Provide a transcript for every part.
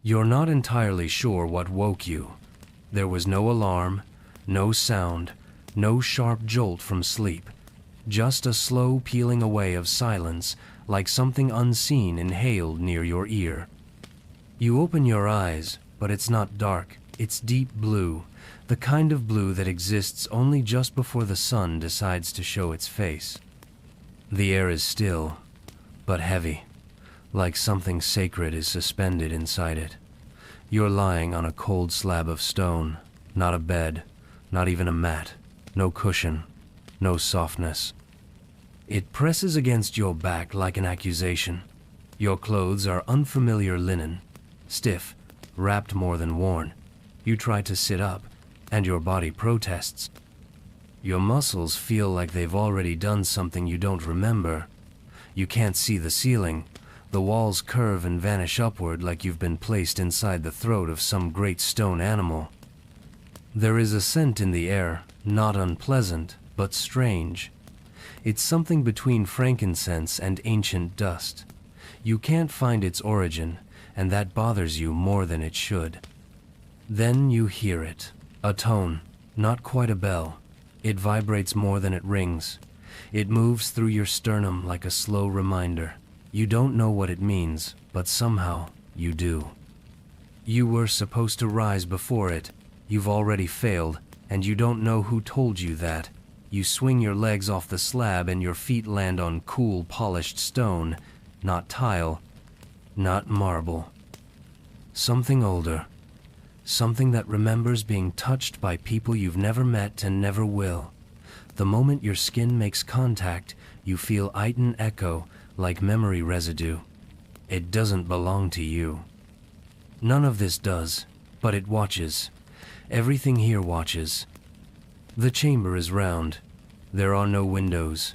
You're not entirely sure what woke you. There was no alarm, no sound, no sharp jolt from sleep, just a slow peeling away of silence, like something unseen inhaled near your ear. You open your eyes, but it's not dark, it's deep blue, the kind of blue that exists only just before the sun decides to show its face. The air is still, but heavy, like something sacred is suspended inside it. You're lying on a cold slab of stone, not a bed, not even a mat, no cushion, no softness. It presses against your back like an accusation. Your clothes are unfamiliar linen, stiff, wrapped more than worn. You try to sit up, and your body protests. Your muscles feel like they've already done something you don't remember. You can't see the ceiling. The walls curve and vanish upward like you've been placed inside the throat of some great stone animal. There is a scent in the air, not unpleasant, but strange. It's something between frankincense and ancient dust. You can't find its origin, and that bothers you more than it should. Then you hear it. A tone, not quite a bell. It vibrates more than it rings. It moves through your sternum like a slow reminder. You don't know what it means, but somehow you do. You were supposed to rise before it. You've already failed, and you don't know who told you that. You swing your legs off the slab and your feet land on cool, polished stone, not tile, not marble. Something older. Something that remembers being touched by people you've never met and never will. The moment your skin makes contact, you feel it an echo, like memory residue. It doesn't belong to you. None of this does, but it watches. Everything here watches. The chamber is round. There are no windows.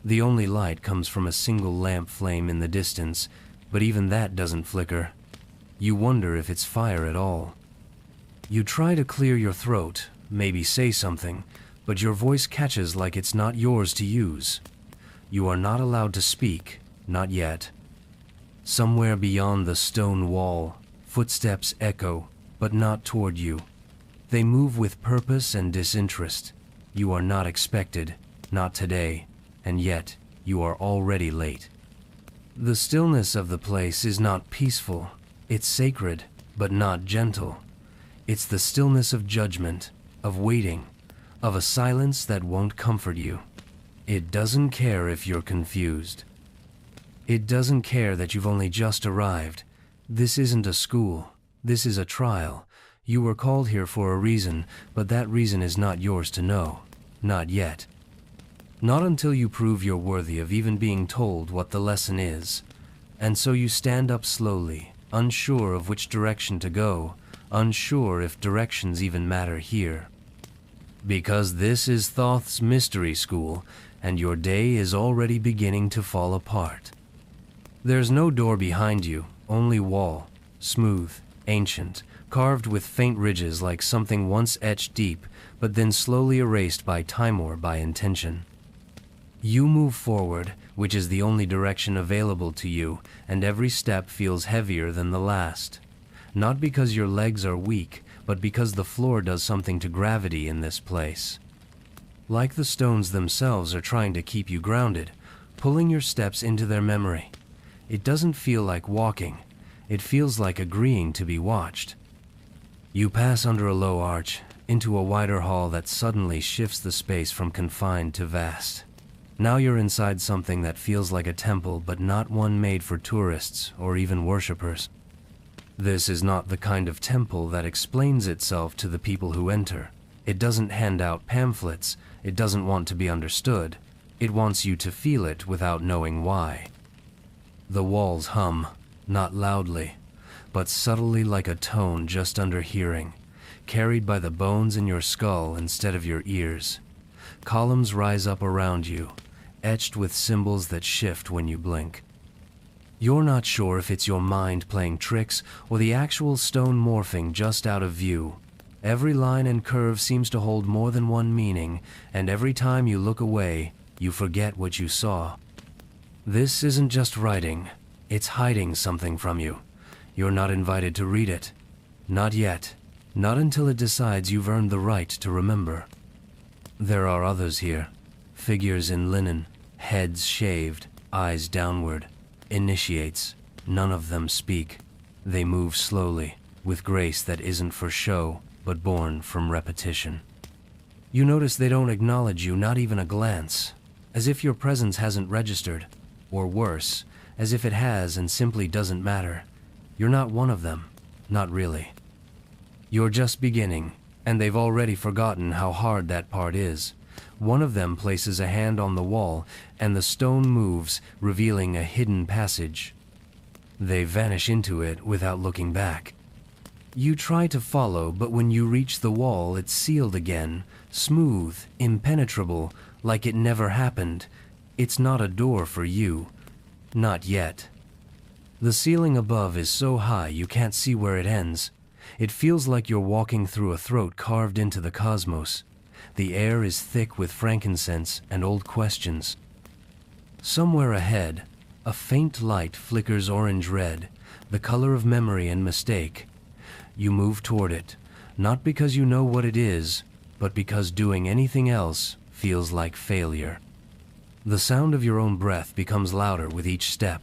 The only light comes from a single lamp flame in the distance, but even that doesn't flicker. You wonder if it's fire at all. You try to clear your throat, maybe say something, but your voice catches like it's not yours to use. You are not allowed to speak, not yet. Somewhere beyond the stone wall, footsteps echo, but not toward you. They move with purpose and disinterest. You are not expected, not today, and yet you are already late. The stillness of the place is not peaceful. It's sacred, but not gentle. It's the stillness of judgment, of waiting, of a silence that won't comfort you. It doesn't care if you're confused. It doesn't care that you've only just arrived. This isn't a school. This is a trial. You were called here for a reason, but that reason is not yours to know. Not yet. Not until you prove you're worthy of even being told what the lesson is. And so you stand up slowly, unsure of which direction to go, unsure if directions even matter here. Because this is Thoth's mystery school, and your day is already beginning to fall apart. There's no door behind you, only wall, smooth, ancient, carved with faint ridges like something once etched deep, but then slowly erased by time or by intention. You move forward, which is the only direction available to you, and every step feels heavier than the last. Not because your legs are weak, but because the floor does something to gravity in this place. Like the stones themselves are trying to keep you grounded, pulling your steps into their memory. It doesn't feel like walking. It feels like agreeing to be watched. You pass under a low arch, into a wider hall that suddenly shifts the space from confined to vast. Now you're inside something that feels like a temple, but not one made for tourists or even worshippers. This is not the kind of temple that explains itself to the people who enter. It doesn't hand out pamphlets. It doesn't want to be understood. It wants you to feel it without knowing why. The walls hum, not loudly, but subtly like a tone just under hearing, carried by the bones in your skull instead of your ears. Columns rise up around you, etched with symbols that shift when you blink. You're not sure if it's your mind playing tricks or the actual stone morphing just out of view. Every line and curve seems to hold more than one meaning, and every time you look away, you forget what you saw. This isn't just writing, it's hiding something from you. You're not invited to read it. Not yet. Not until it decides you've earned the right to remember. There are others here. Figures in linen, heads shaved, eyes downward. Initiates. None of them speak. They move slowly, with grace that isn't for show, but born from repetition. You notice they don't acknowledge you, not even a glance, as if your presence hasn't registered, or worse, as if it has and simply doesn't matter. You're not one of them, not really. You're just beginning, and they've already forgotten how hard that part is. One of them places a hand on the wall, and the stone moves, revealing a hidden passage. They vanish into it without looking back. You try to follow, but when you reach the wall, it's sealed again, smooth, impenetrable, like it never happened. It's not a door for you. Not yet. The ceiling above is so high you can't see where it ends. It feels like you're walking through a throat carved into the cosmos. The air is thick with frankincense and old questions. Somewhere ahead, a faint light flickers orange-red, the color of memory and mistake. You move toward it, not because you know what it is, but because doing anything else feels like failure. The sound of your own breath becomes louder with each step.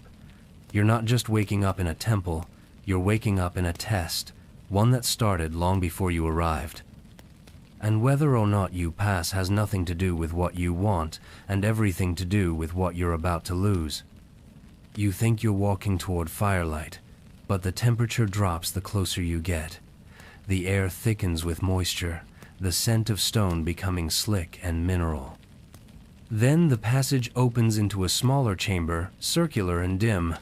You're not just waking up in a temple, you're waking up in a test, one that started long before you arrived. And whether or not you pass has nothing to do with what you want and everything to do with what you're about to lose. You think you're walking toward firelight, but the temperature drops the closer you get. The air thickens with moisture, the scent of stone becoming slick and mineral. Then the passage opens into a smaller chamber, circular and dim.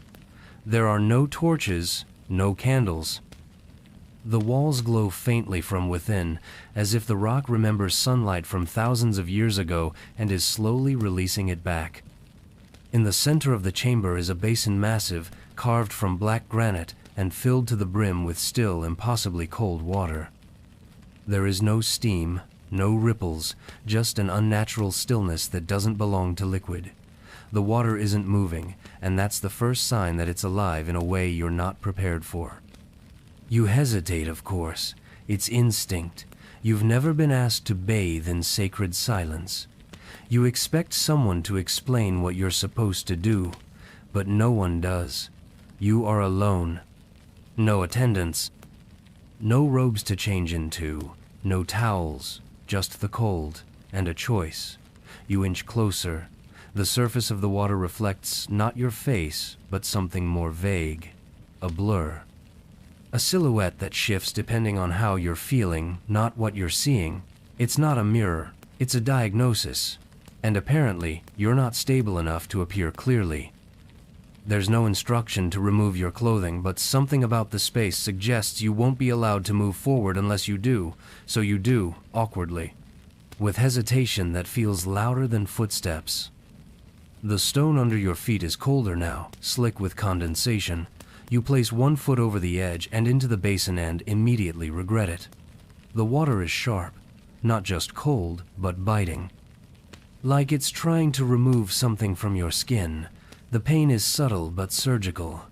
There are no torches, no candles. The walls glow faintly from within, as if the rock remembers sunlight from thousands of years ago and is slowly releasing it back. In the center of the chamber is a basin massive, carved from black granite and filled to the brim with still, impossibly cold water. There is no steam, no ripples, just an unnatural stillness that doesn't belong to liquid. The water isn't moving, and that's the first sign that it's alive in a way you're not prepared for. You hesitate, of course. It's instinct. You've never been asked to bathe in sacred silence. You expect someone to explain what you're supposed to do, but no one does. You are alone. No attendants. No robes to change into. No towels. Just the cold, and a choice. You inch closer. The surface of the water reflects not your face, but something more vague. A blur. A silhouette that shifts depending on how you're feeling, not what you're seeing. It's not a mirror, it's a diagnosis. And apparently, you're not stable enough to appear clearly. There's no instruction to remove your clothing, but something about the space suggests you won't be allowed to move forward unless you do, so you do, awkwardly, with hesitation that feels louder than footsteps. The stone under your feet is colder now, slick with condensation. You place one foot over the edge and into the basin and immediately regret it. The water is sharp, not just cold, but biting. Like it's trying to remove something from your skin. The pain is subtle but surgical.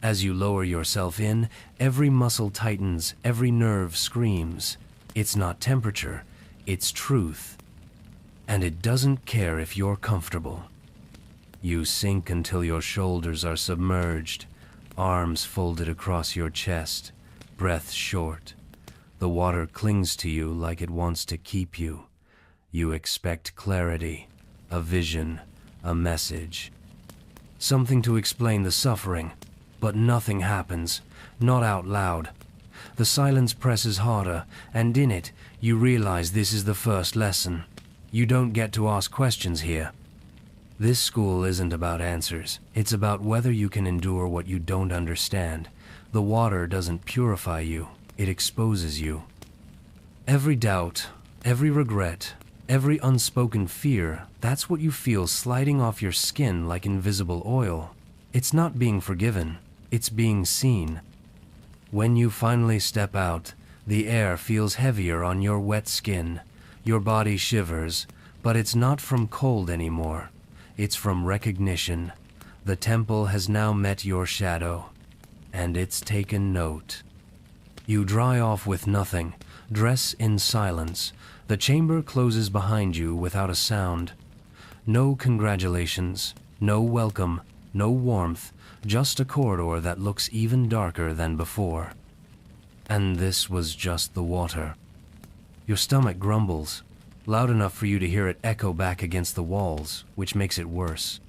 As you lower yourself in, every muscle tightens, every nerve screams. It's not temperature, it's truth. And it doesn't care if you're comfortable. You sink until your shoulders are submerged. Arms folded across your chest, breath short. The water clings to you like it wants to keep you. You expect clarity, a vision, a message. Something to explain the suffering, but nothing happens, not out loud. The silence presses harder, and in it, you realize this is the first lesson. You don't get to ask questions here. This school isn't about answers. It's about whether you can endure what you don't understand. The water doesn't purify you. It exposes you. Every doubt, every regret, every unspoken fear, that's what you feel sliding off your skin like invisible oil. It's not being forgiven. It's being seen. When you finally step out, the air feels heavier on your wet skin. Your body shivers, but it's not from cold anymore. It's from recognition. The temple has now met your shadow. and it's taken note. You dry off with nothing, dress in silence. The chamber closes behind you without a sound. No congratulations, no welcome, no warmth, just a corridor that looks even darker than before. And this was just the water. Your stomach grumbles, loud enough for you to hear it echo back against the walls, which makes it worse.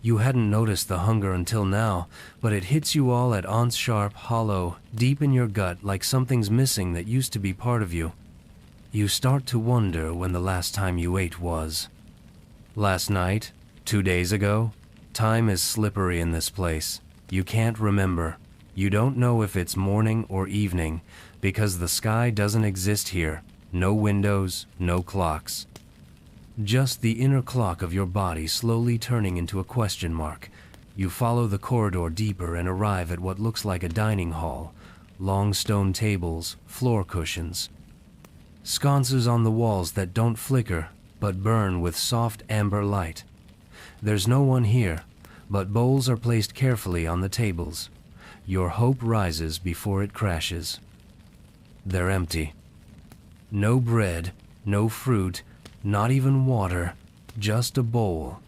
You hadn't noticed the hunger until now, but it hits you all at once, sharp, hollow, deep in your gut, like something's missing that used to be part of you. You start to wonder when the last time you ate was. Last night? 2 days ago? Time is slippery in this place. You can't remember. You don't know if it's morning or evening, because the sky doesn't exist here. No windows, no clocks. Just the inner clock of your body slowly turning into a question mark. You follow the corridor deeper and arrive at what looks like a dining hall. Long stone tables, floor cushions. Sconces on the walls that don't flicker, but burn with soft amber light. There's no one here, but bowls are placed carefully on the tables. Your hope rises before it crashes. They're empty. No bread, no fruit, not even water, just a bowl.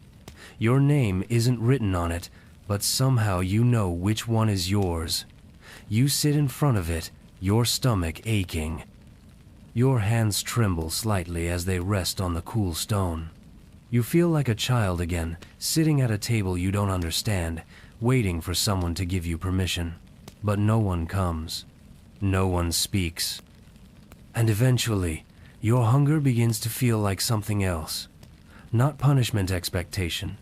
Your name isn't written on it, but somehow you know which one is yours. You sit in front of it, your stomach aching. Your hands tremble slightly as they rest on the cool stone. You feel like a child again, sitting at a table you don't understand, waiting for someone to give you permission. But no one comes. No one speaks. And eventually, your hunger begins to feel like something else. Not punishment expectation.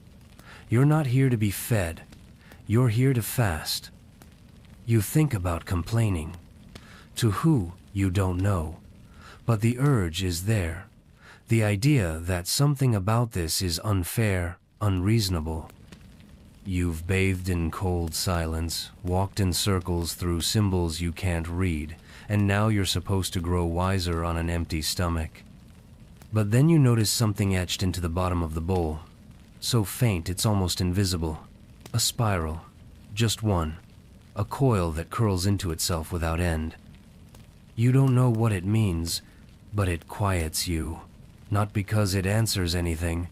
You're not here to be fed. You're here to fast. You think about complaining. To who, you don't know. But the urge is there. The idea that something about this is unfair, unreasonable. You've bathed in cold silence, walked in circles through symbols you can't read, and now you're supposed to grow wiser on an empty stomach. But then you notice something etched into the bottom of the bowl. So faint it's almost invisible. A spiral. Just one. A coil that curls into itself without end. You don't know what it means, but it quiets you. Not because it answers anything,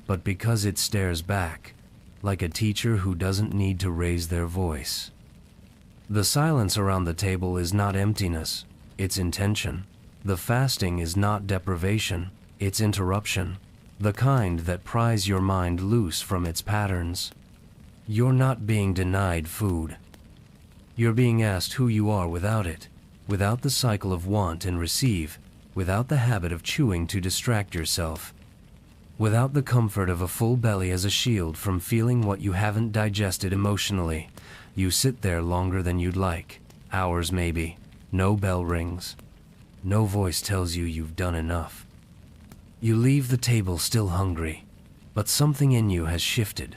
but because it stares back, like a teacher who doesn't need to raise their voice. The silence around the table is not emptiness, it's intention. The fasting is not deprivation, it's interruption. The kind that pries your mind loose from its patterns. You're not being denied food. You're being asked who you are without it, without the cycle of want and receive, without the habit of chewing to distract yourself, without the comfort of a full belly as a shield from feeling what you haven't digested emotionally. You sit there longer than you'd like, hours maybe. No bell rings. No voice tells you you've done enough. You leave the table still hungry, but something in you has shifted.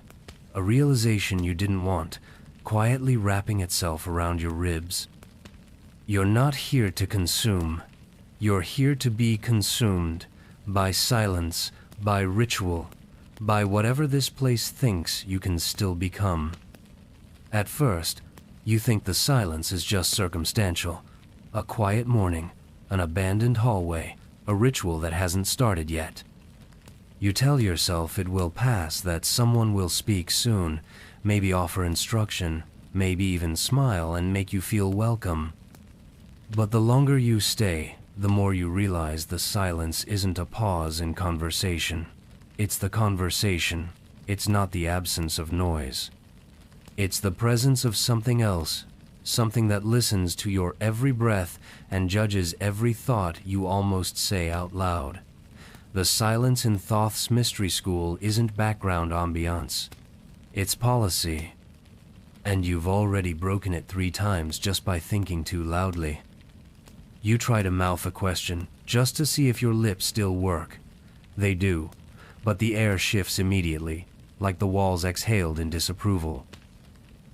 A realization you didn't want, quietly wrapping itself around your ribs. You're not here to consume. You're here to be consumed by silence, by ritual, by whatever this place thinks you can still become. At first, you think the silence is just circumstantial. A quiet morning, an abandoned hallway, a ritual that hasn't started yet. You tell yourself it will pass, that someone will speak soon, maybe offer instruction, maybe even smile and make you feel welcome. But the longer you stay, the more you realize the silence isn't a pause in conversation. It's the conversation. It's not the absence of noise. It's the presence of something else, something that listens to your every breath and judges every thought you almost say out loud. The silence in Thoth's mystery school isn't background ambiance. It's policy. And you've already broken it 3 times just by thinking too loudly. You try to mouth a question, just to see if your lips still work. They do, but the air shifts immediately, like the walls exhaled in disapproval.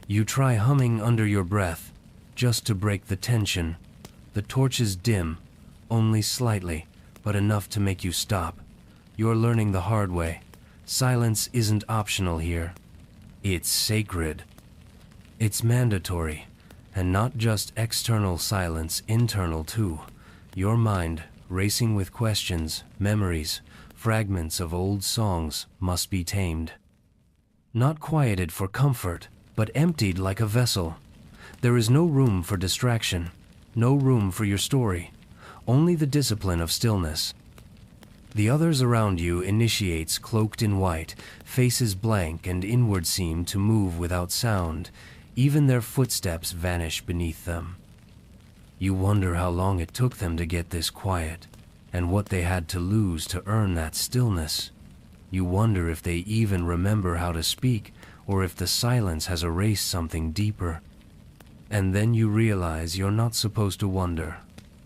You try humming under your breath, just to break the tension. The torch is dim, only slightly, but enough to make you stop. You're learning the hard way. Silence isn't optional here. It's sacred. It's mandatory, And not just external silence, internal too. Your mind, racing with questions, memories, fragments of old songs, must be tamed. Not quieted for comfort, but emptied like a vessel. There is no room for distraction, no room for your story, only the discipline of stillness. The others around you initiates cloaked in white, faces blank and inward seem to move without sound. Even their footsteps vanish beneath them. You wonder how long it took them to get this quiet, and what they had to lose to earn that stillness. You wonder if they even remember how to speak, or if the silence has erased something deeper. And then you realize you're not supposed to wonder.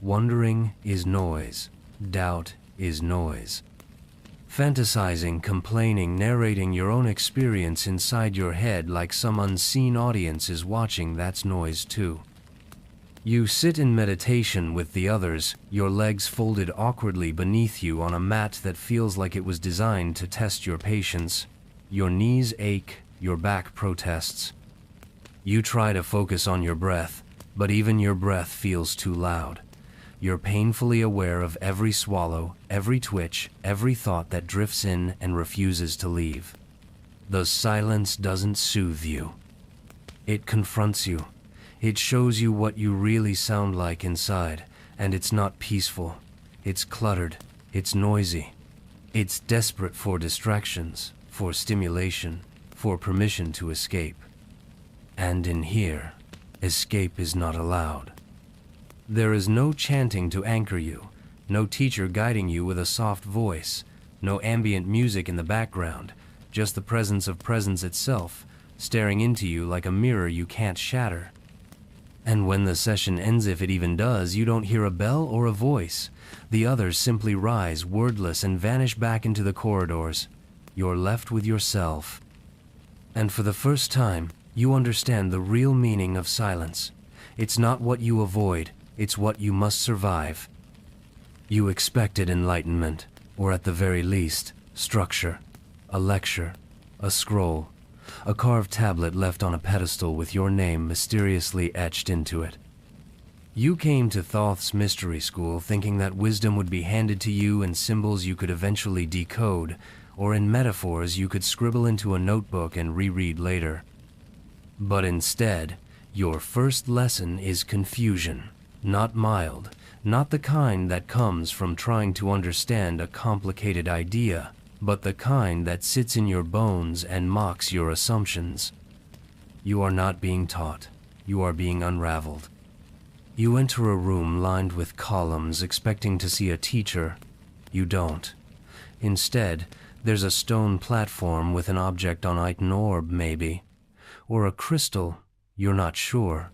Wondering is noise. Doubt is noise. Fantasizing, complaining, narrating your own experience inside your head like some unseen audience is watching, that's noise too. You sit in meditation with the others, your legs folded awkwardly beneath you on a mat that feels like it was designed to test your patience. Your knees ache, your back protests. You try to focus on your breath, but even your breath feels too loud. You're painfully aware of every swallow, every twitch, every thought that drifts in and refuses to leave. The silence doesn't soothe you. It confronts you. It shows you what you really sound like inside, and it's not peaceful. It's cluttered. It's noisy. It's desperate for distractions, for stimulation, for permission to escape. And in here, escape is not allowed. There is no chanting to anchor you, no teacher guiding you with a soft voice, no ambient music in the background, just the presence of presence itself, staring into you like a mirror you can't shatter. And when the session ends, if it even does, you don't hear a bell or a voice. The others simply rise, wordless, and vanish back into the corridors. You're left with yourself. And for the first time, you understand the real meaning of silence. It's not what you avoid, it's what you must survive. You expected enlightenment, or at the very least, structure, a lecture, a scroll, a carved tablet left on a pedestal with your name mysteriously etched into it. You came to Thoth's mystery school thinking that wisdom would be handed to you in symbols you could eventually decode, or in metaphors you could scribble into a notebook and reread later. But instead, your first lesson is confusion. Not mild, not the kind that comes from trying to understand a complicated idea, but the kind that sits in your bones and mocks your assumptions. You are not being taught, you are being unraveled. You enter a room lined with columns expecting to see a teacher. You don't. Instead, there's a stone platform with an object on it, an orb maybe, or a crystal, you're not sure.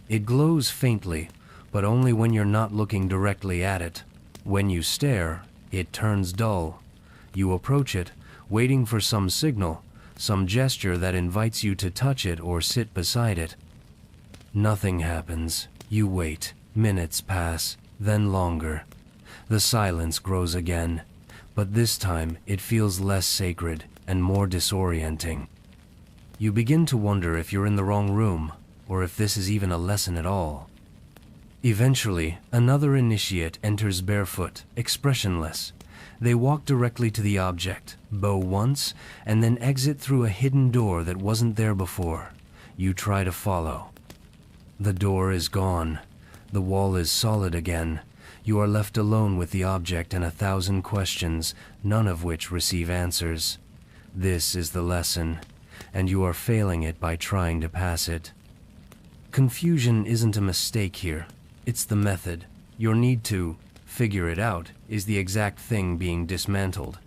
It glows faintly, but only when you're not looking directly at it. When you stare, it turns dull. You approach it, waiting for some signal, some gesture that invites you to touch it or sit beside it. Nothing happens. You wait. Minutes pass, then longer. The silence grows again, but this time it feels less sacred and more disorienting. You begin to wonder if you're in the wrong room, or if this is even a lesson at all. Eventually, another initiate enters barefoot, expressionless. They walk directly to the object, bow once, and then exit through a hidden door that wasn't there before. You try to follow. The door is gone. The wall is solid again. You are left alone with the object and 1,000 questions, none of which receive answers. This is the lesson, and you are failing it by trying to pass it. Confusion isn't a mistake here. It's the method. Your need to figure it out is the exact thing being dismantled.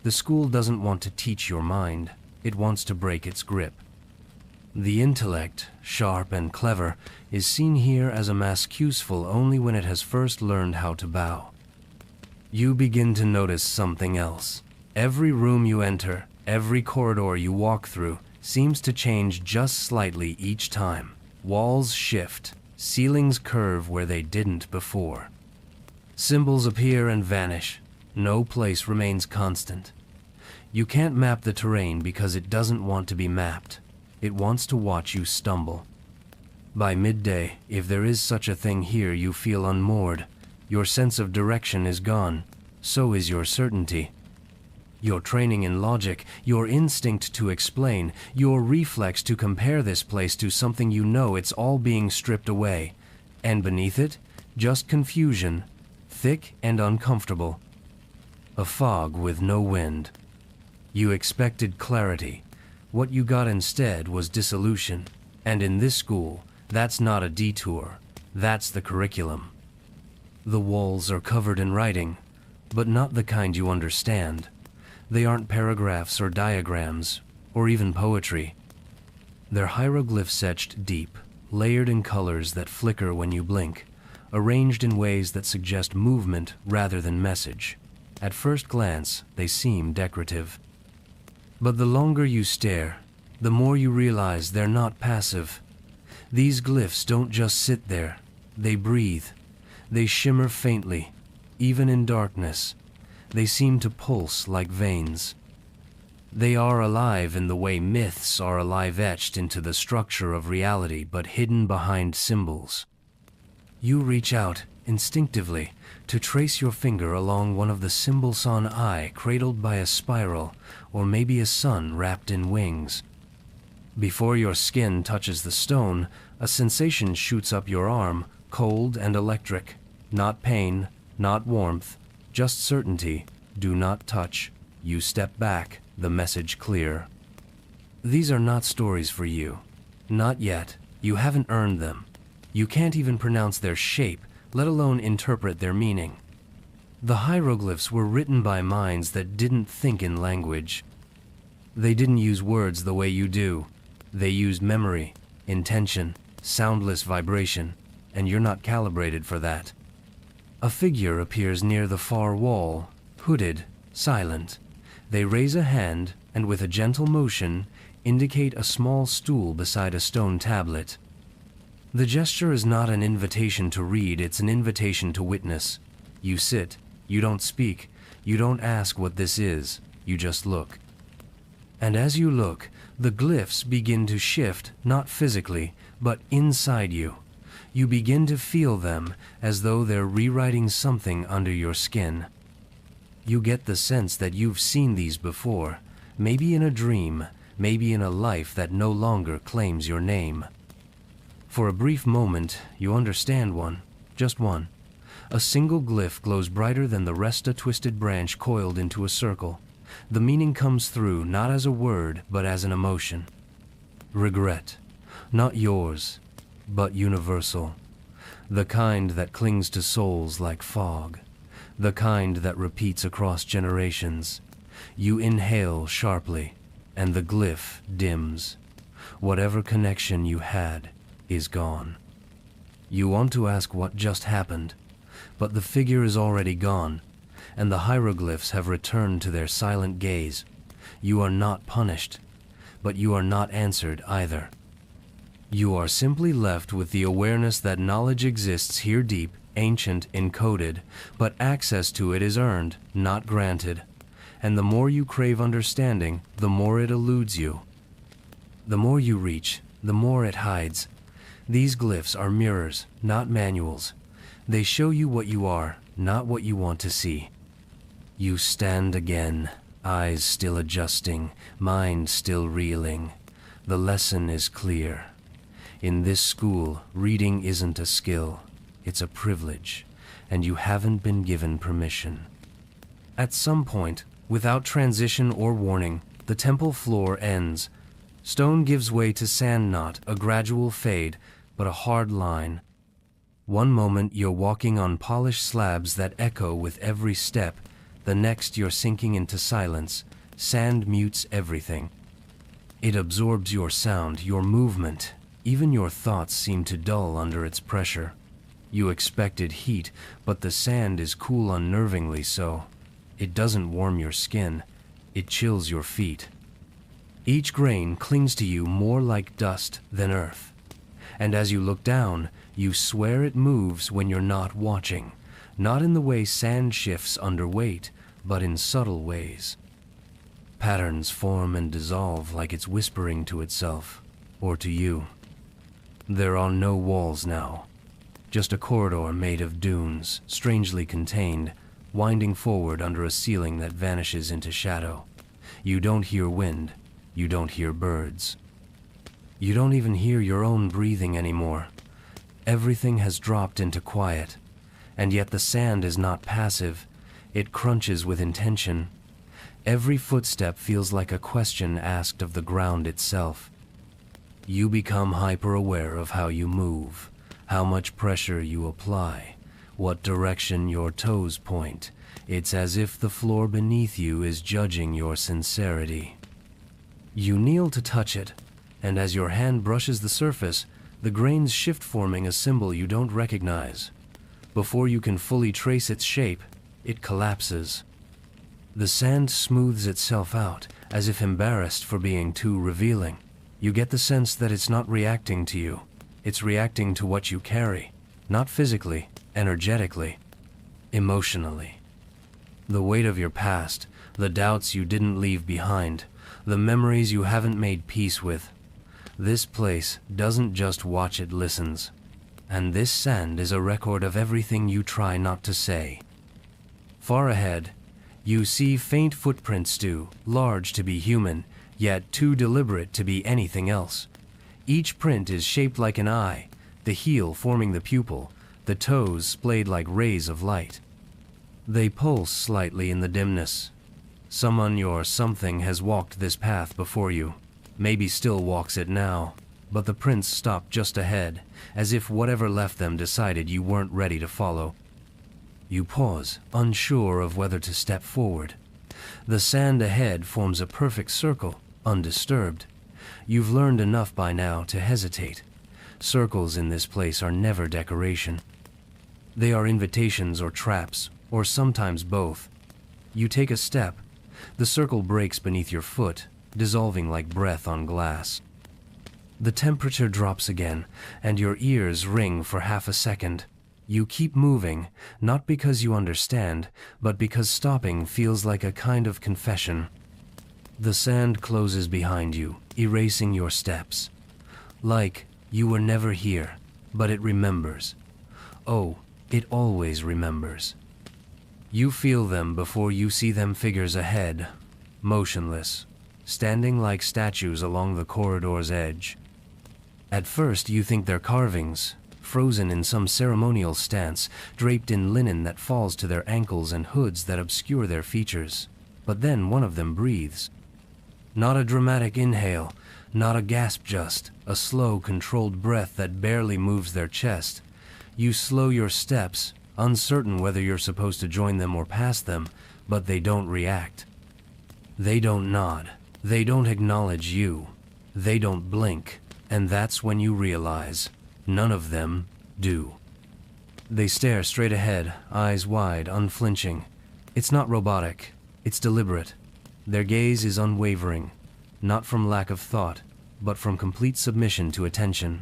The school doesn't want to teach your mind. It wants to break its grip. The intellect, sharp and clever, is seen here as a mask useful only when it has first learned how to bow. You begin to notice something else. Every room you enter, every corridor you walk through, seems to change just slightly each time. Walls shift. Ceilings curve where they didn't before. Symbols appear and vanish. No place remains constant. You can't map the terrain because it doesn't want to be mapped. It wants to watch you stumble. By midday, if there is such a thing here, you feel unmoored. Your sense of direction is gone. So is your certainty. Your training in logic, your instinct to explain, your reflex to compare this place to something you know, it's all being stripped away. And beneath it, just confusion, thick and uncomfortable. A fog with no wind. You expected clarity. What you got instead was dissolution. And in this school, that's not a detour. That's the curriculum. The walls are covered in writing, but not the kind you understand. They aren't paragraphs or diagrams, or even poetry. They're hieroglyphs etched deep, layered in colors that flicker when you blink, arranged in ways that suggest movement rather than message. At first glance, they seem decorative. But the longer you stare, the more you realize they're not passive. These glyphs don't just sit there, they breathe. They shimmer faintly, even in darkness. They seem to pulse like veins. They are alive in the way myths are alive, etched into the structure of reality but hidden behind symbols. You reach out, instinctively, to trace your finger along one of the symbols on eye, cradled by a spiral, or maybe a sun wrapped in wings. Before your skin touches the stone, a sensation shoots up your arm, cold and electric. Not pain, not warmth, just certainty. Do not touch. You step back, the message clear. These are not stories for you. Not yet. You haven't earned them. You can't even pronounce their shape, let alone interpret their meaning. The hieroglyphs were written by minds that didn't think in language. They didn't use words the way you do. They used memory, intention, soundless vibration, and you're not calibrated for that. A figure appears near the far wall, hooded, silent. They raise a hand and with a gentle motion indicate a small stool beside a stone tablet. The gesture is not an invitation to read, it's an invitation to witness. You sit, you don't speak, you don't ask what this is, you just look. And as you look, the glyphs begin to shift, not physically, but inside you. You begin to feel them as though they're rewriting something under your skin. You get the sense that you've seen these before, maybe in a dream, maybe in a life that no longer claims your name. For a brief moment, you understand one, just one. A single glyph glows brighter than the rest, a twisted branch coiled into a circle. The meaning comes through not as a word, but as an emotion. Regret, not yours, but universal. The kind that clings to souls like fog. The kind that repeats across generations. You inhale sharply, and the glyph dims. Whatever connection you had is gone. You want to ask what just happened, but the figure is already gone, and the hieroglyphs have returned to their silent gaze. You are not punished, but you are not answered either. You are simply left with the awareness that knowledge exists here deep, ancient, encoded, but access to it is earned, not granted. And the more you crave understanding, the more it eludes you. The more you reach, the more it hides. These glyphs are mirrors, not manuals. They show you what you are, not what you want to see. You stand again, eyes still adjusting, mind still reeling. The lesson is clear. In this school, reading isn't a skill, it's a privilege, and you haven't been given permission. At some point, without transition or warning, the temple floor ends. Stone gives way to sand, not a gradual fade, but a hard line. One moment you're walking on polished slabs that echo with every step, the next you're sinking into silence. Sand mutes everything. It absorbs your sound, your movement. Even your thoughts seem to dull under its pressure. You expected heat, but the sand is cool unnervingly so. It doesn't warm your skin, it chills your feet. Each grain clings to you more like dust than earth. And as you look down, you swear it moves when you're not watching. Not in the way sand shifts under weight, but in subtle ways. Patterns form and dissolve like it's whispering to itself, or to you. There are no walls now, just a corridor made of dunes, strangely contained, winding forward under a ceiling that vanishes into shadow. You don't hear wind, you don't hear birds. You don't even hear your own breathing anymore. Everything has dropped into quiet, and yet the sand is not passive. It crunches with intention. Every footstep feels like a question asked of the ground itself. You become hyper-aware of how you move, how much pressure you apply, what direction your toes point. It's as if the floor beneath you is judging your sincerity. You kneel to touch it, and as your hand brushes the surface, the grains shift, forming a symbol you don't recognize. Before you can fully trace its shape, it collapses. The sand smooths itself out, as if embarrassed for being too revealing. You get the sense that it's not reacting to you. It's reacting to what you carry, not physically, energetically, emotionally. The weight of your past, the doubts you didn't leave behind, the memories you haven't made peace with. This place doesn't just watch, it listens. And this sand is a record of everything you try not to say. Far ahead, you see faint footprints too large to be human, yet too deliberate to be anything else. Each print is shaped like an eye, the heel forming the pupil, the toes splayed like rays of light. They pulse slightly in the dimness. Someone or something has walked this path before you, maybe still walks it now, but the prints stop just ahead, as if whatever left them decided you weren't ready to follow. You pause, unsure of whether to step forward. The sand ahead forms a perfect circle, undisturbed. You've learned enough by now to hesitate. Circles in this place are never decoration. They are invitations or traps, or sometimes both. You take a step. The circle breaks beneath your foot, dissolving like breath on glass. The temperature drops again, and your ears ring for half a second. You keep moving, not because you understand, but because stopping feels like a kind of confession. The sand closes behind you, erasing your steps. Like you were never here, but it remembers. Oh, it always remembers. You feel them before you see them, figures ahead, motionless, standing like statues along the corridor's edge. At first you think they're carvings, frozen in some ceremonial stance, draped in linen that falls to their ankles and hoods that obscure their features. But then one of them breathes. Not a dramatic inhale, not a gasp, just a slow, controlled breath that barely moves their chest. You slow your steps, uncertain whether you're supposed to join them or pass them, but they don't react. They don't nod. They don't acknowledge you. They don't blink. And that's when you realize none of them do. They stare straight ahead, eyes wide, unflinching. It's not robotic. It's deliberate. Their gaze is unwavering, not from lack of thought, but from complete submission to attention.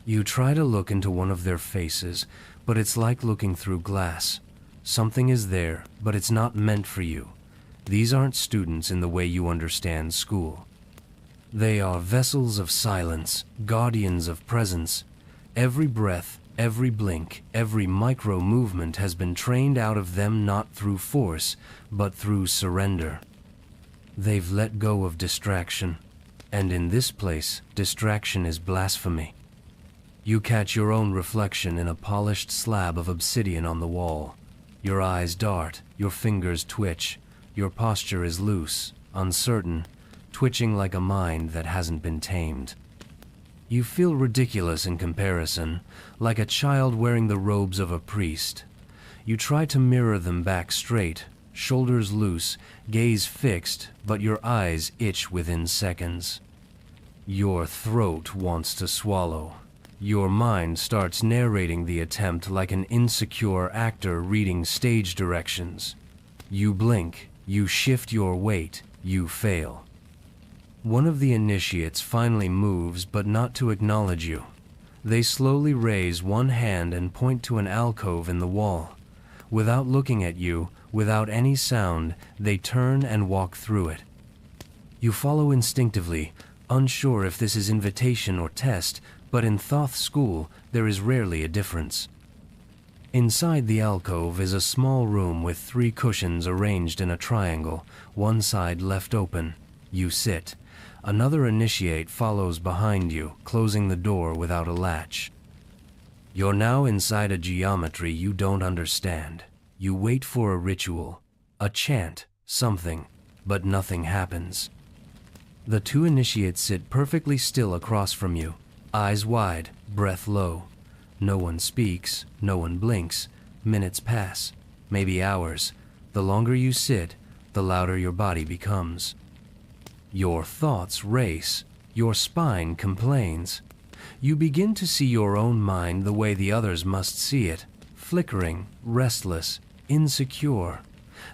You try to look into one of their faces, but it's like looking through glass. Something is there, but it's not meant for you. These aren't students in the way you understand school. They are vessels of silence, guardians of presence. Every breath, every blink, every micro-movement has been trained out of them, not through force, but through surrender. They've let go of distraction, and in this place, distraction is blasphemy. You catch your own reflection in a polished slab of obsidian on the wall. Your eyes dart, your fingers twitch, your posture is loose, uncertain, twitching like a mind that hasn't been tamed. You feel ridiculous in comparison, like a child wearing the robes of a priest. You try to mirror them back straight, shoulders loose, gaze fixed, but your eyes itch within seconds. Your throat wants to swallow. Your mind starts narrating the attempt like an insecure actor reading stage directions. You blink, you shift your weight, you fail. One of the initiates finally moves, but not to acknowledge you. They slowly raise one hand and point to an alcove in the wall. Without looking at you, without any sound, they turn and walk through it. You follow instinctively, unsure if this is invitation or test, but in Thoth school there is rarely a difference. Inside the alcove is a small room with 3 cushions arranged in a triangle, one side left open. You sit. Another initiate follows behind you, closing the door without a latch. You're now inside a geometry you don't understand. You wait for a ritual, a chant, something, but nothing happens. The 2 initiates sit perfectly still across from you, eyes wide, breath low. No one speaks, no one blinks. Minutes pass, maybe hours. The longer you sit, the louder your body becomes. Your thoughts race, your spine complains. You begin to see your own mind the way the others must see it, flickering, restless, insecure.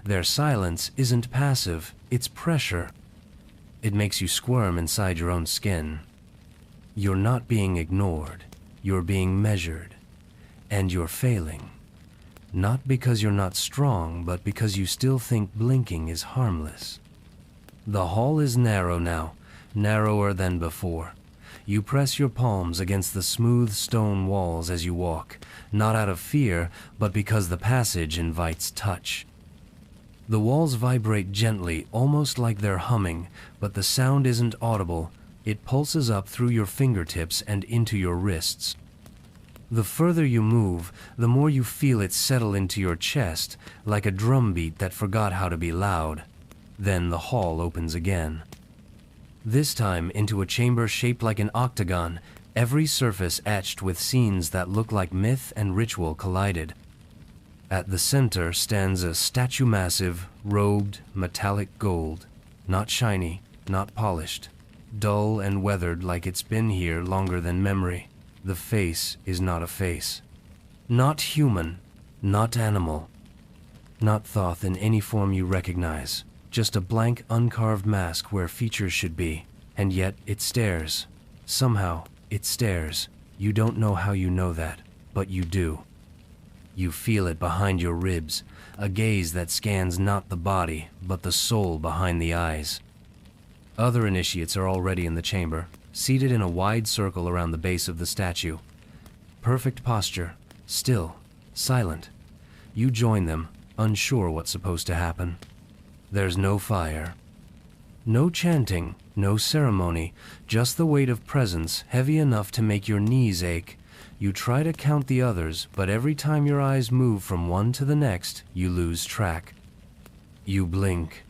Their silence isn't passive, it's pressure. It makes you squirm inside your own skin. You're not being ignored. You're being measured, and you're failing. Not because you're not strong, but because you still think blinking is harmless. The hall is narrow now, narrower than before. You press your palms against the smooth stone walls as you walk, not out of fear, but because the passage invites touch. The walls vibrate gently, almost like they're humming, but the sound isn't audible. It pulses up through your fingertips and into your wrists. The further you move, the more you feel it settle into your chest, like a drumbeat that forgot how to be loud. Then the hall opens again. This time into a chamber shaped like an octagon, every surface etched with scenes that look like myth and ritual collided. At the center stands a statue massive, robed, metallic gold, not shiny, not polished. Dull and weathered like it's been here longer than memory. The face is not a face. Not human, not animal. Not Thoth in any form you recognize. Just a blank, uncarved mask where features should be. And yet it stares. Somehow, it stares. You don't know how you know that, but you do. You feel it behind your ribs, a gaze that scans not the body, but the soul behind the eyes. Other initiates are already in the chamber, seated in a wide circle around the base of the statue. Perfect posture, still, silent. You join them, unsure what's supposed to happen. There's no fire. No chanting, no ceremony, just the weight of presence heavy enough to make your knees ache. You try to count the others, but every time your eyes move from one to the next, you lose track. You blink.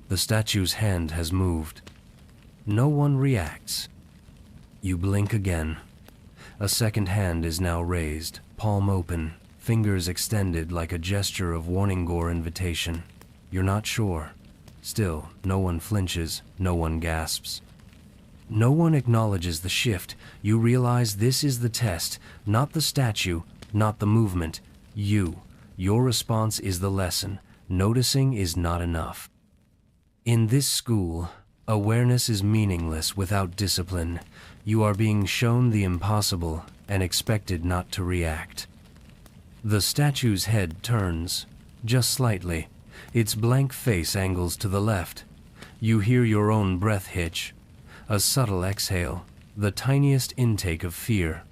The statue's hand has moved. No one reacts. You blink again. A second hand is now raised, palm open, fingers extended like a gesture of warning or invitation. You're not sure. Still, no one flinches, no one gasps. No one acknowledges the shift. You realize this is the test, not the statue, not the movement. You. Your response is the lesson. Noticing is not enough. In this school, awareness is meaningless without discipline. You are being shown the impossible and expected not to react. The statue's head turns, just slightly. Its blank face angles to the left. You hear your own breath hitch. A subtle exhale, the tiniest intake of fear.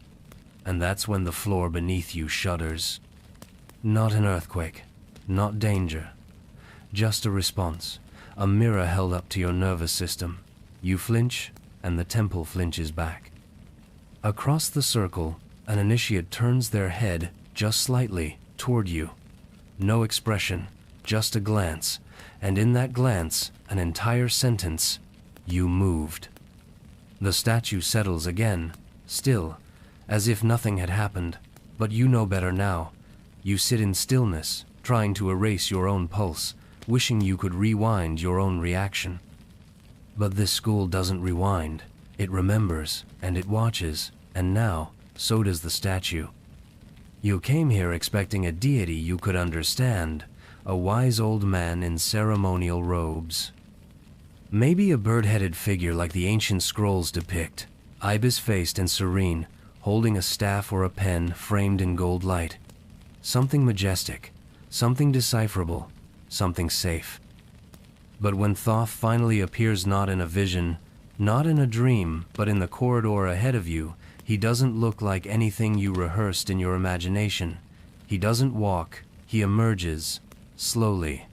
And that's when the floor beneath you shudders. Not an earthquake, not danger. Just a response, a mirror held up to your nervous system. You flinch, and the temple flinches back. Across the circle, an initiate turns their head, just slightly, toward you. No expression, just a glance, and in that glance, an entire sentence. You moved. The statue settles again, still, as if nothing had happened, but you know better now. You sit in stillness, trying to erase your own pulse, wishing you could rewind your own reaction. But this school doesn't rewind. It remembers, and it watches, and now, so does the statue. You came here expecting a deity you could understand, a wise old man in ceremonial robes. Maybe a bird-headed figure like the ancient scrolls depict, ibis-faced and serene, holding a staff or a pen framed in gold light. Something majestic, something decipherable, something safe. But when Thoth finally appears not in a vision, not in a dream, but in the corridor ahead of you, He doesn't look like anything you rehearsed in your imagination. He doesn't walk, he emerges, slowly,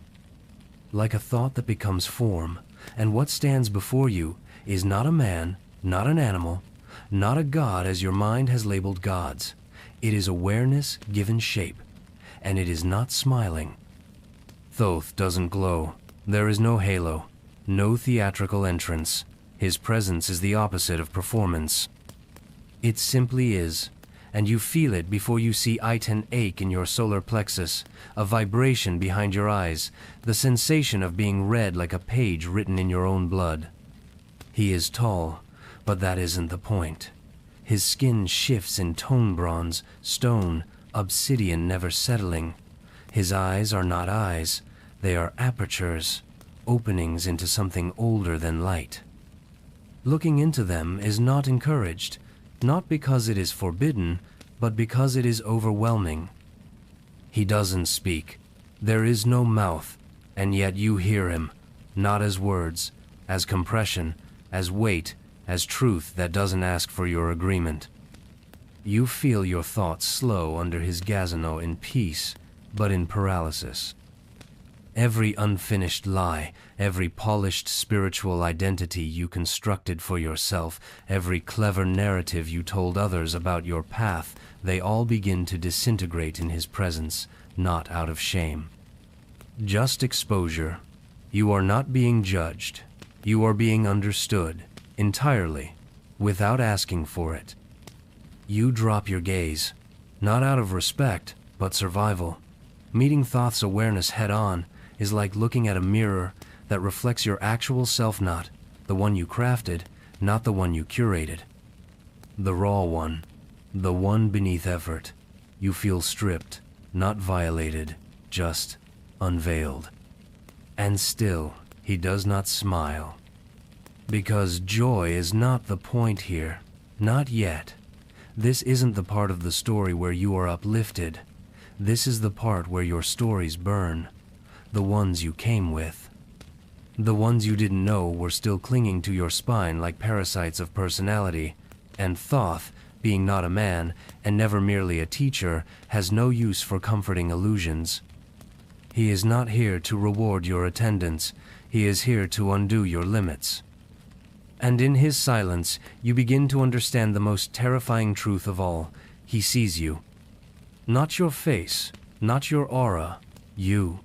like a thought that becomes form, and what stands before you is not a man, not an animal, not a god as your mind has labeled gods. It is awareness given shape, and it is not smiling. Thoth doesn't glow. There is no halo, no theatrical entrance. His presence is the opposite of performance. It simply is, and you feel it before you see Iten ache in your solar plexus, a vibration behind your eyes, the sensation of being read like a page written in your own blood. He is tall, but that isn't the point. His skin shifts in tone bronze, stone, obsidian never settling. His eyes are not eyes, they are apertures, openings into something older than light. Looking into them is not encouraged, not because it is forbidden, but because it is overwhelming. He doesn't speak. There is no mouth, and yet you hear him, not as words, as compression, as weight, as truth that doesn't ask for your agreement. You feel your thoughts slow under his gazano in peace, but in paralysis. Every unfinished lie, every polished spiritual identity you constructed for yourself, every clever narrative you told others about your path, they all begin to disintegrate in his presence, not out of shame. Just exposure. You are not being judged. You are being understood, entirely, without asking for it. You drop your gaze, not out of respect, but survival. Meeting Thoth's awareness head-on is like looking at a mirror that reflects your actual self, not the one you crafted, not the one you curated. The raw one, the one beneath effort. You feel stripped, not violated, just unveiled. And still, he does not smile. Because joy is not the point here, not yet. This isn't the part of the story where you are uplifted. This is the part where your stories burn. The ones you came with. The ones you didn't know were still clinging to your spine like parasites of personality. And Thoth, being not a man, and never merely a teacher, has no use for comforting illusions. He is not here to reward your attendance. He is here to undo your limits. And in his silence, you begin to understand the most terrifying truth of all. He sees you. Not your face, not your aura, you.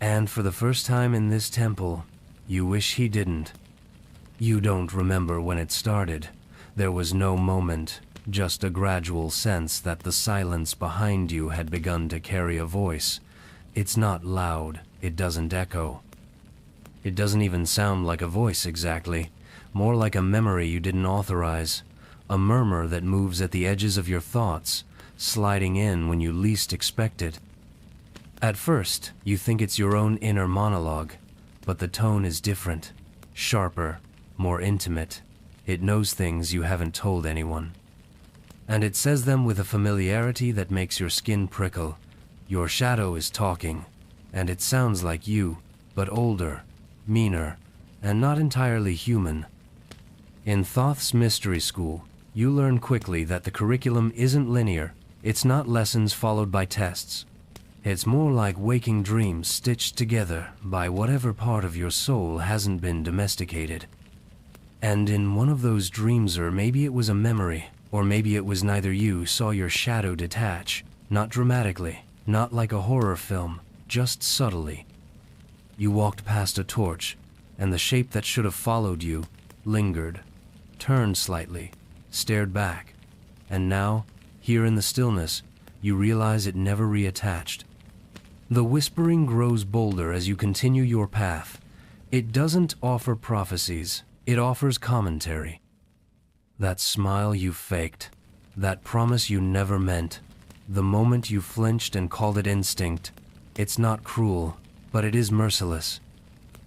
And for the first time in this temple, you wish he didn't. You don't remember when it started. There was no moment, just a gradual sense that the silence behind you had begun to carry a voice. It's not loud, it doesn't echo. It doesn't even sound like a voice exactly, more like a memory you didn't authorize, a murmur that moves at the edges of your thoughts, sliding in when you least expect it. At first, you think it's your own inner monologue, but the tone is different, sharper, more intimate. It knows things you haven't told anyone. And it says them with a familiarity that makes your skin prickle. Your shadow is talking, and it sounds like you, but older, meaner, and not entirely human. In Thoth's Mystery School, you learn quickly that the curriculum isn't linear. It's not lessons followed by tests. It's more like waking dreams stitched together by whatever part of your soul hasn't been domesticated. And in one of those dreams, or maybe it was a memory, or maybe it was neither, you saw your shadow detach, not dramatically, not like a horror film, just subtly. You walked past a torch, and the shape that should have followed you lingered, turned slightly, stared back, and now, here in the stillness, you realize it never reattached. The whispering grows bolder as you continue your path. It doesn't offer prophecies, it offers commentary. That smile you faked, that promise you never meant, the moment you flinched and called it instinct, it's not cruel, but it is merciless.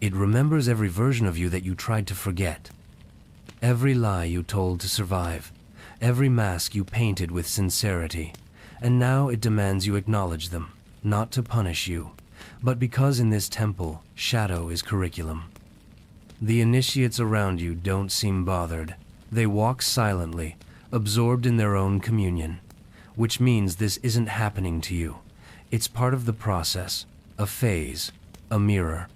It remembers every version of you that you tried to forget. Every lie you told to survive, every mask you painted with sincerity, and now it demands you acknowledge them. Not to punish you, but because in this temple, shadow is curriculum. The initiates around you don't seem bothered. They walk silently, absorbed in their own communion, which means this isn't happening to you. It's part of the process, a phase, a mirror.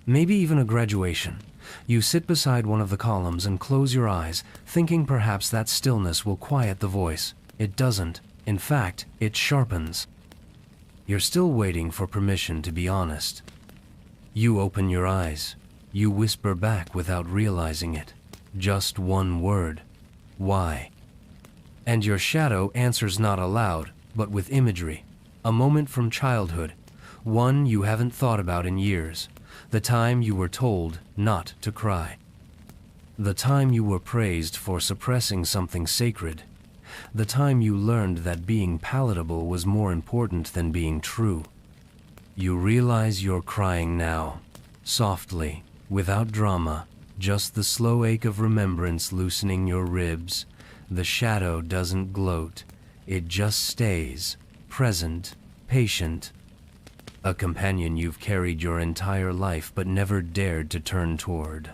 Maybe even a graduation. You sit beside one of the columns and close your eyes, thinking perhaps that stillness will quiet the voice. It doesn't. In fact, it sharpens. You're still waiting for permission to be honest. You open your eyes. You whisper back without realizing it. Just one word. Why? And your shadow answers not aloud, but with imagery. A moment from childhood. One you haven't thought about in years. The time you were told not to cry. The time you were praised for suppressing something sacred. The time you learned that being palatable was more important than being true. You realize you're crying now, softly, without drama, just the slow ache of remembrance loosening your ribs. The shadow doesn't gloat, it just stays, present, patient. A companion you've carried your entire life but never dared to turn toward.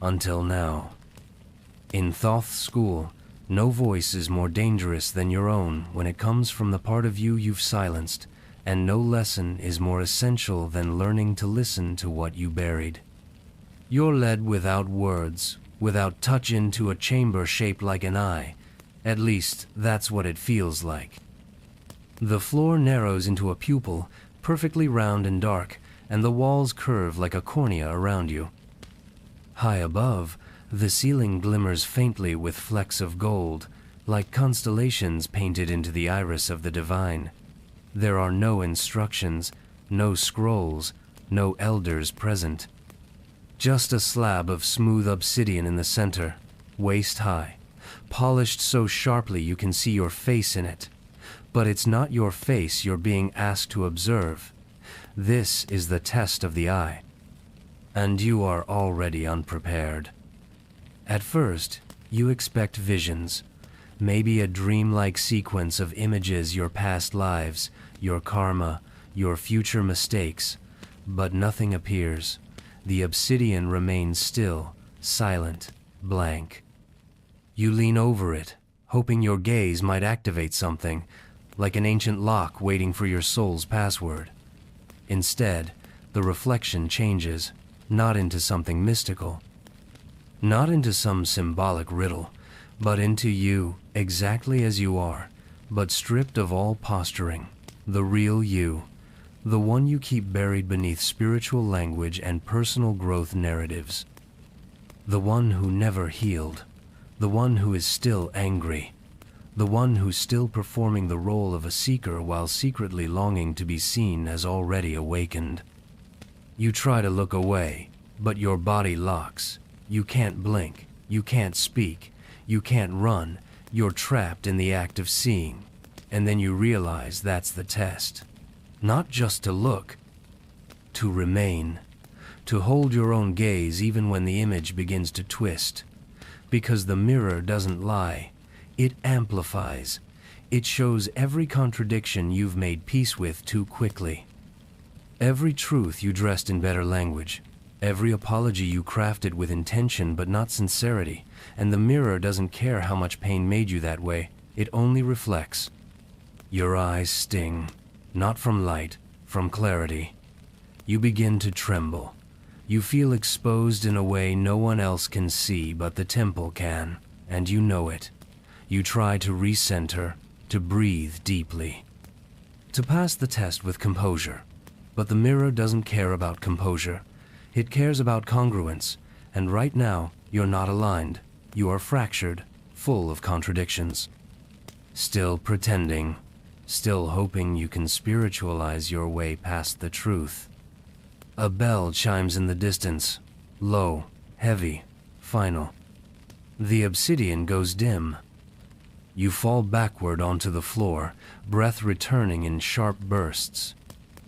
Until now. In Thoth school, no voice is more dangerous than your own when it comes from the part of you you've silenced, and no lesson is more essential than learning to listen to what you buried. You're led without words, without touch into a chamber shaped like an eye. At least, that's what it feels like. The floor narrows into a pupil, perfectly round and dark, and the walls curve like a cornea around you. High above, the ceiling glimmers faintly with flecks of gold, like constellations painted into the iris of the divine. There are no instructions, no scrolls, no elders present. Just a slab of smooth obsidian in the center, waist high, polished so sharply you can see your face in it. But it's not your face you're being asked to observe. This is the test of the eye. And you are already unprepared. At first, you expect visions, maybe a dreamlike sequence of images, your past lives, your karma, your future mistakes, but nothing appears. The obsidian remains still, silent, blank. You lean over it, hoping your gaze might activate something, like an ancient lock waiting for your soul's password. Instead, the reflection changes, not into something mystical, not into some symbolic riddle, but into you, exactly as you are, but stripped of all posturing, the real you, the one you keep buried beneath spiritual language and personal growth narratives, the one who never healed, the one who is still angry, the one who's still performing the role of a seeker while secretly longing to be seen as already awakened. You try to look away, but your body locks. You can't blink, you can't speak, you can't run, you're trapped in the act of seeing. And then you realize that's the test. Not just to look, to remain, to hold your own gaze even when the image begins to twist. Because the mirror doesn't lie, it amplifies. It shows every contradiction you've made peace with too quickly. Every truth you dressed in better language. Every apology you crafted with intention but not sincerity, and the mirror doesn't care how much pain made you that way, it only reflects. Your eyes sting, not from light, from clarity. You begin to tremble. You feel exposed in a way no one else can see but the temple can, and you know it. You try to recenter, to breathe deeply, to pass the test with composure, but the mirror doesn't care about composure. It cares about congruence, and right now, you're not aligned. You are fractured, full of contradictions. Still pretending, still hoping you can spiritualize your way past the truth. A bell chimes in the distance, low, heavy, final. The obsidian goes dim. You fall backward onto the floor, breath returning in sharp bursts.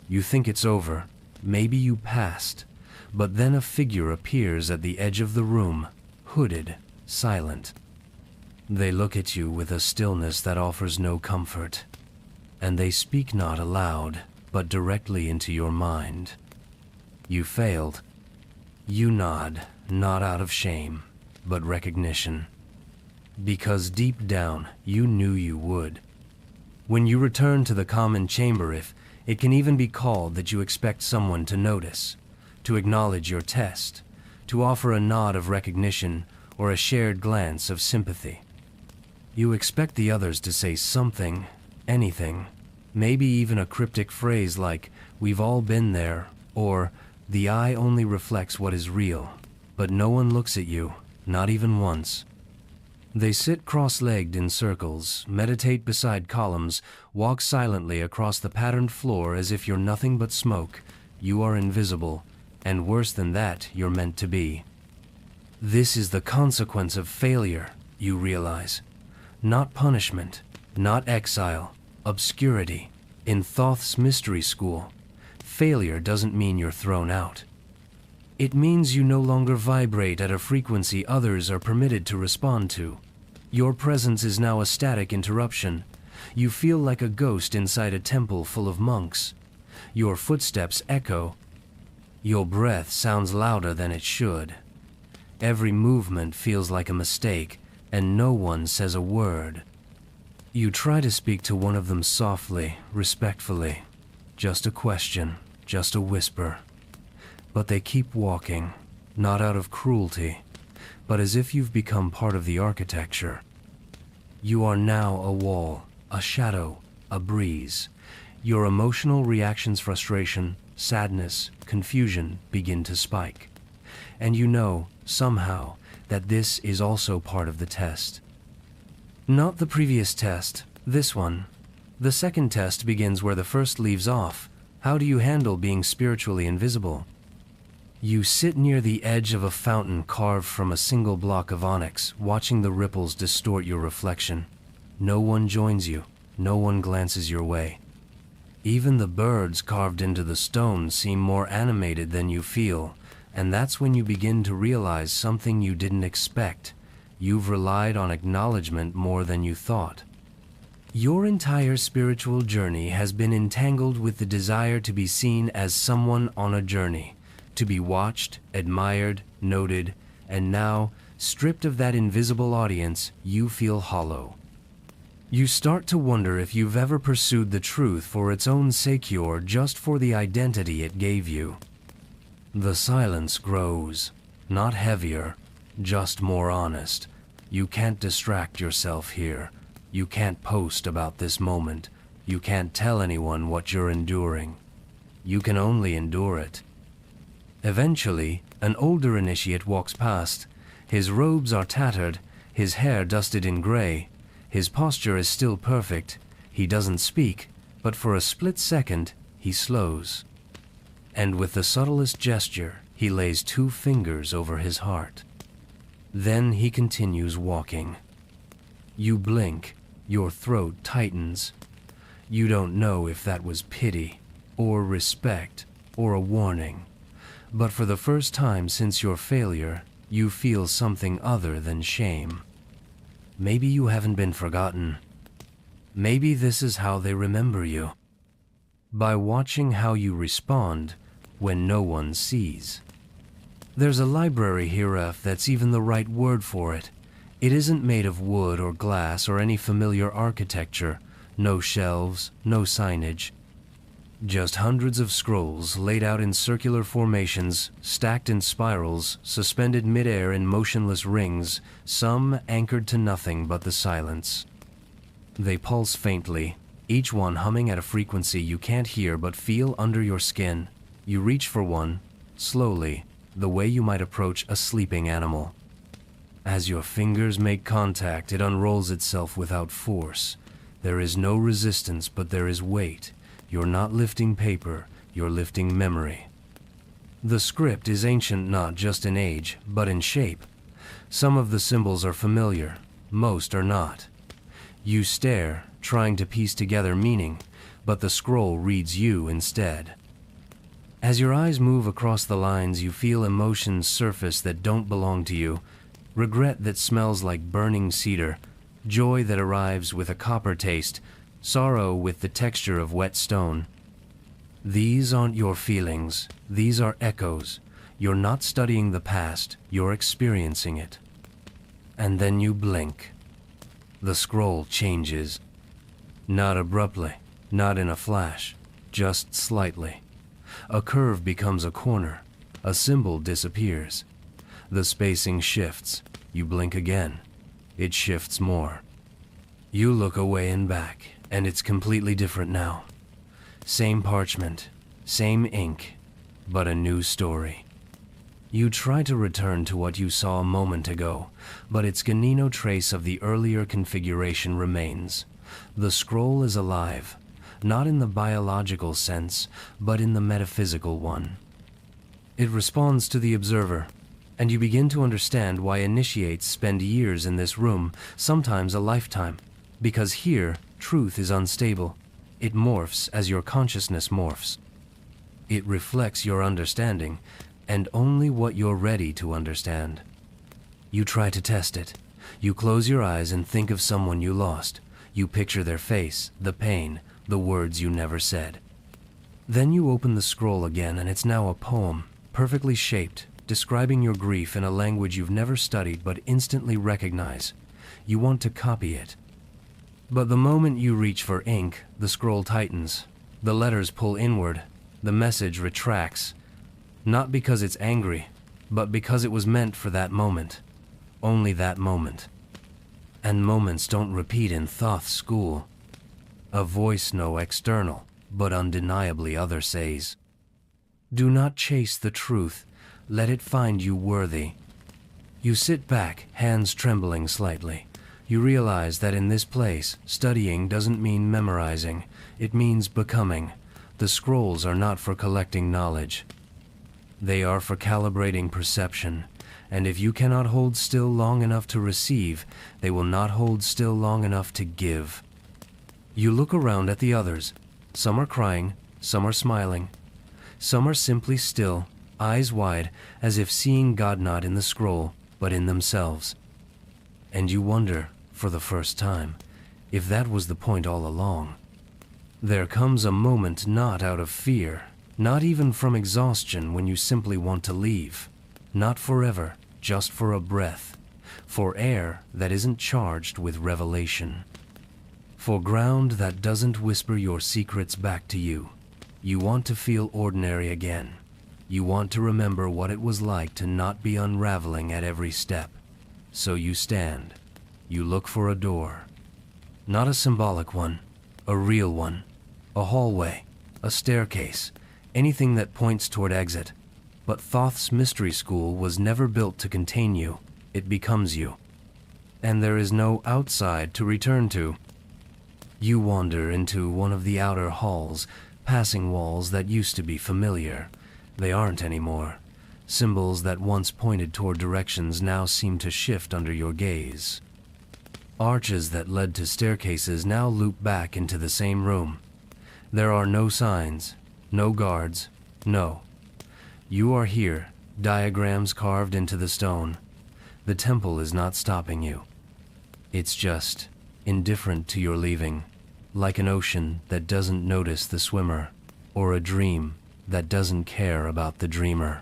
You think it's over, maybe you passed. But then a figure appears at the edge of the room, hooded, silent. They look at you with a stillness that offers no comfort, and they speak not aloud, but directly into your mind. You failed. You nod, not out of shame, but recognition. because deep down you knew you would. When you return to the common chamber, if it can even be called, that you expect someone to notice, to acknowledge your test, to offer a nod of recognition or a shared glance of sympathy. You expect the others to say something, anything, maybe even a cryptic phrase like, "We've all been there," or "The eye only reflects what is real," but no one looks at you, not even once. They sit cross-legged in circles, meditate beside columns, walk silently across the patterned floor as if you're nothing but smoke. You are invisible, and worse than that, you're meant to be. This is the consequence of failure, you realize. Not punishment, not exile, obscurity. In Thoth's mystery school, failure doesn't mean you're thrown out. It means you no longer vibrate at a frequency others are permitted to respond to. Your presence is now a static interruption. You feel like a ghost inside a temple full of monks. Your footsteps echo. Your breath sounds louder than it should. Every movement feels like a mistake, and no one says a word. You try to speak to one of them softly, respectfully. Just a question, just a whisper. But they keep walking, not out of cruelty, but as if you've become part of the architecture. You are now a wall, a shadow, a breeze. Your emotional reactions, frustration, sadness, confusion begin to spike. And you know, somehow, that this is also part of the test. Not the previous test, this one. The second test begins where the first leaves off. How do you handle being spiritually invisible? You sit near the edge of a fountain carved from a single block of onyx, watching the ripples distort your reflection. No one joins you, no one glances your way. Even the birds carved into the stone seem more animated than you feel, and that's when you begin to realize something you didn't expect. You've relied on acknowledgement more than you thought. Your entire spiritual journey has been entangled with the desire to be seen as someone on a journey, to be watched, admired, noted, and now, stripped of that invisible audience, you feel hollow. You start to wonder if you've ever pursued the truth for its own sake or just for the identity it gave you. The silence grows, not heavier, just more honest. You can't distract yourself here. You can't post about this moment. You can't tell anyone what you're enduring. You can only endure it. Eventually, an older initiate walks past. His robes are tattered, his hair dusted in gray. His posture is still perfect. He doesn't speak, but for a split second, he slows. And with the subtlest gesture, he lays 2 fingers over his heart. Then he continues walking. You blink, your throat tightens. You don't know if that was pity, or respect, or a warning. But for the first time since your failure, you feel something other than shame. Maybe you haven't been forgotten. Maybe this is how they remember you. By watching how you respond when no one sees. There's a library here, if that's even the right word for it. It isn't made of wood or glass or any familiar architecture. No shelves, no signage. Just hundreds of scrolls laid out in circular formations, stacked in spirals, suspended midair in motionless rings, some anchored to nothing but the silence. They pulse faintly, each one humming at a frequency you can't hear but feel under your skin. You reach for one, slowly, the way you might approach a sleeping animal. As your fingers make contact, it unrolls itself without force. There is no resistance, but there is weight. You're not lifting paper, you're lifting memory. The script is ancient not just in age, but in shape. Some of the symbols are familiar, most are not. You stare, trying to piece together meaning, but the scroll reads you instead. As your eyes move across the lines, you feel emotions surface that don't belong to you. Regret that smells like burning cedar, joy that arrives with a copper taste, sorrow with the texture of wet stone. These aren't your feelings, these are echoes. You're not studying the past, you're experiencing it. And then you blink, The scroll changes. Not abruptly, not in a flash, just slightly. A curve becomes a corner. A symbol disappears. The spacing shifts. You blink again. It shifts more. You look away and back, and it's completely different now. Same parchment, same ink, but a new story. You try to return to what you saw a moment ago, but its Ganino trace of the earlier configuration remains. The scroll is alive, not in the biological sense, but in the metaphysical one. It responds to the observer, and you begin to understand why initiates spend years in this room, sometimes a lifetime, because here, truth is unstable. It morphs as your consciousness morphs. It reflects your understanding, and only what you're ready to understand. You try to test it. You close your eyes and think of someone you lost. You picture their face, the pain, the words you never said. Then you open the scroll again, and it's now a poem, perfectly shaped, describing your grief in a language you've never studied but instantly recognize. You want to copy it. But the moment you reach for ink, the scroll tightens. The letters pull inward. The message retracts. Not because it's angry, but because it was meant for that moment. Only that moment. And moments don't repeat in Thoth's school. A voice no external, but undeniably other says, "Do not chase the truth, let it find you worthy." You sit back, hands trembling slightly. You realize that in this place, studying doesn't mean memorizing, it means becoming. The scrolls are not for collecting knowledge. They are for calibrating perception, and if you cannot hold still long enough to receive, they will not hold still long enough to give. You look around at the others. Some are crying, some are smiling. Some are simply still, eyes wide, as if seeing God not in the scroll, but in themselves. And you wonder, for the first time, if that was the point all along. There comes a moment not out of fear, not even from exhaustion, when you simply want to leave. Not forever, just for a breath. For air that isn't charged with revelation. For ground that doesn't whisper your secrets back to you. You want to feel ordinary again. You want to remember what it was like to not be unraveling at every step. So you stand. You look for a door. Not a symbolic one, a real one. A hallway, a staircase, anything that points toward exit. But Thoth's mystery school was never built to contain you. It becomes you. And there is no outside to return to. You wander into one of the outer halls, passing walls that used to be familiar. They aren't anymore. Symbols that once pointed toward directions now seem to shift under your gaze. Arches that led to staircases now loop back into the same room. There are no signs, no guards, no. You are here, diagrams carved into the stone. The temple is not stopping you. It's just indifferent to your leaving, like an ocean that doesn't notice the swimmer, or a dream that doesn't care about the dreamer.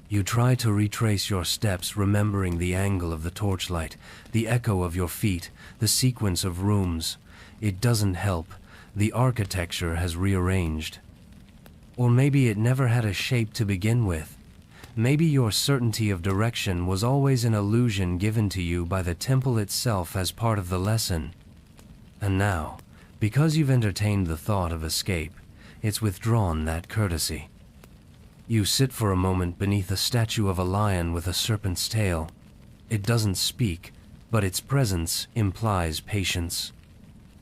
You try to retrace your steps, remembering the angle of the torchlight, the echo of your feet, the sequence of rooms. It doesn't help. The architecture has rearranged. Or maybe it never had a shape to begin with. Maybe your certainty of direction was always an illusion given to you by the temple itself as part of the lesson. And now, because you've entertained the thought of escape, it's withdrawn that courtesy. You sit for a moment beneath a statue of a lion with a serpent's tail. It doesn't speak, but its presence implies patience.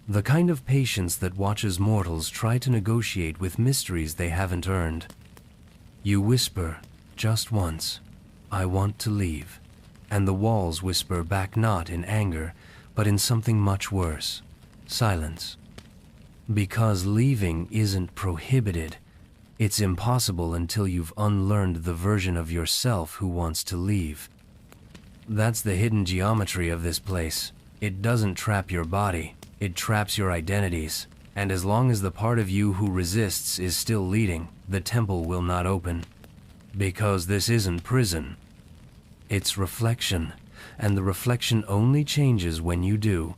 The kind of patience that watches mortals try to negotiate with mysteries they haven't earned. You whisper, just once, "I want to leave." And the walls whisper back, not in anger, but in something much worse, silence. Because leaving isn't prohibited. It's impossible until you've unlearned the version of yourself who wants to leave. That's the hidden geometry of this place. It doesn't trap your body. It traps your identities, and as long as the part of you who resists is still leading, the temple will not open. Because this isn't prison. It's reflection, and the reflection only changes when you do.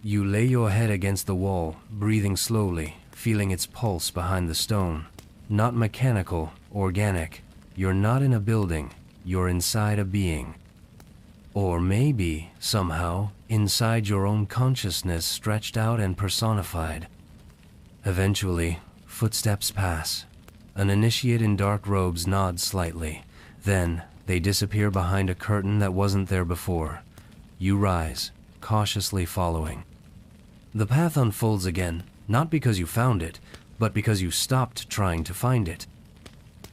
You lay your head against the wall, breathing slowly, feeling its pulse behind the stone. Not mechanical, organic. You're not in a building, you're inside a being. Or maybe, somehow, inside your own consciousness stretched out and personified. Eventually, footsteps pass. An initiate in dark robes nods slightly. Then, they disappear behind a curtain that wasn't there before. You rise, cautiously following. The path unfolds again, not because you found it, but because you stopped trying to find it.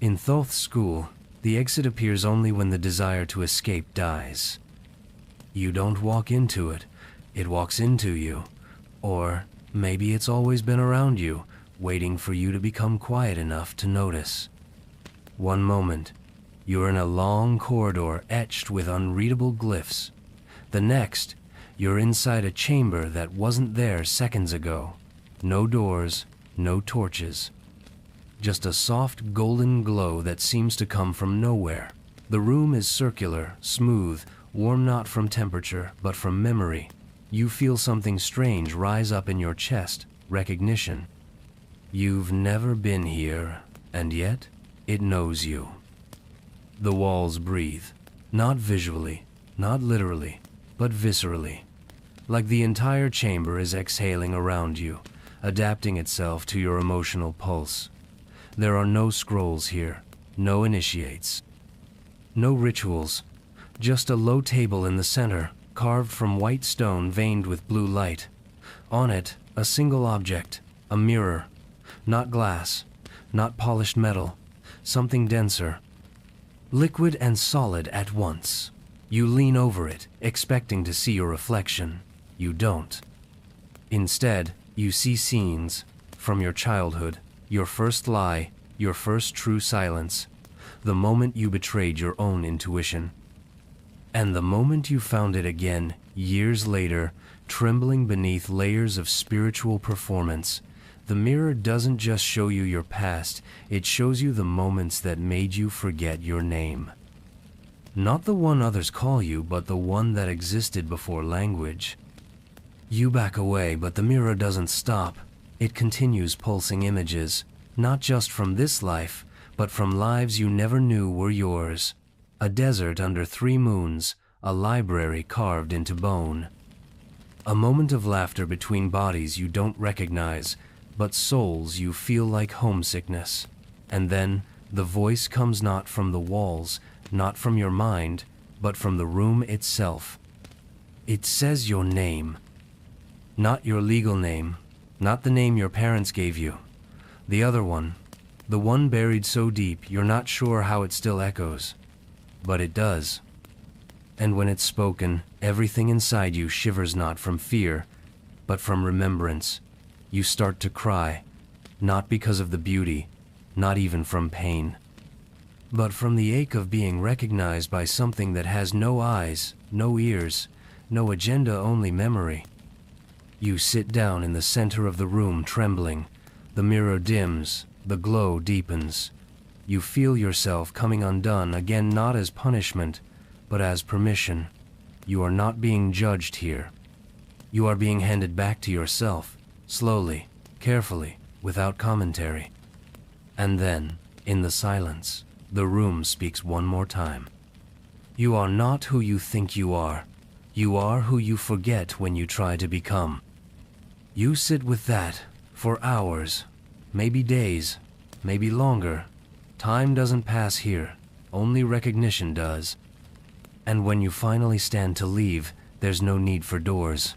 In Thoth's school, the exit appears only when the desire to escape dies. You don't walk into it, it walks into you. Or maybe it's always been around you, waiting for you to become quiet enough to notice. One moment, you're in a long corridor etched with unreadable glyphs. The next, you're inside a chamber that wasn't there seconds ago. No doors, no torches. Just a soft golden glow that seems to come from nowhere. The room is circular, smooth, warm not from temperature, but from memory. You feel something strange rise up in your chest, recognition. You've never been here, and yet it knows you. The walls breathe, not visually, not literally, but viscerally. Like the entire chamber is exhaling around you, adapting itself to your emotional pulse. There are no scrolls here, no initiates, no rituals, just a low table in the center, carved from white stone veined with blue light. On it, a single object, a mirror. Not glass, not polished metal, something denser. Liquid and solid at once. You lean over it, expecting to see your reflection. You don't. Instead, you see scenes from your childhood, your first lie, your first true silence, the moment you betrayed your own intuition. And the moment you found it again, years later, trembling beneath layers of spiritual performance. The mirror doesn't just show you your past, it shows you the moments that made you forget your name. Not the one others call you, but the one that existed before language. You back away, but the mirror doesn't stop. It continues pulsing images, not just from this life, but from lives you never knew were yours. A desert under 3 moons, a library carved into bone. A moment of laughter between bodies you don't recognize, but souls you feel like homesickness. And then, the voice comes not from the walls, not from your mind, but from the room itself. It says your name. Not your legal name, not the name your parents gave you. The other one, the one buried so deep you're not sure how it still echoes. But it does. And when it's spoken, everything inside you shivers not from fear, but from remembrance. You start to cry, not because of the beauty, not even from pain, but from the ache of being recognized by something that has no eyes, no ears, no agenda, only memory. You sit down in the center of the room trembling. The mirror dims, the glow deepens. You feel yourself coming undone again, not as punishment, but as permission. You are not being judged here. You are being handed back to yourself, slowly, carefully, without commentary. And then, in the silence, the room speaks one more time. You are not who you think you are. You are who you forget when you try to become. You sit with that for hours, maybe days, maybe longer. Time doesn't pass here, only recognition does. And when you finally stand to leave, there's no need for doors.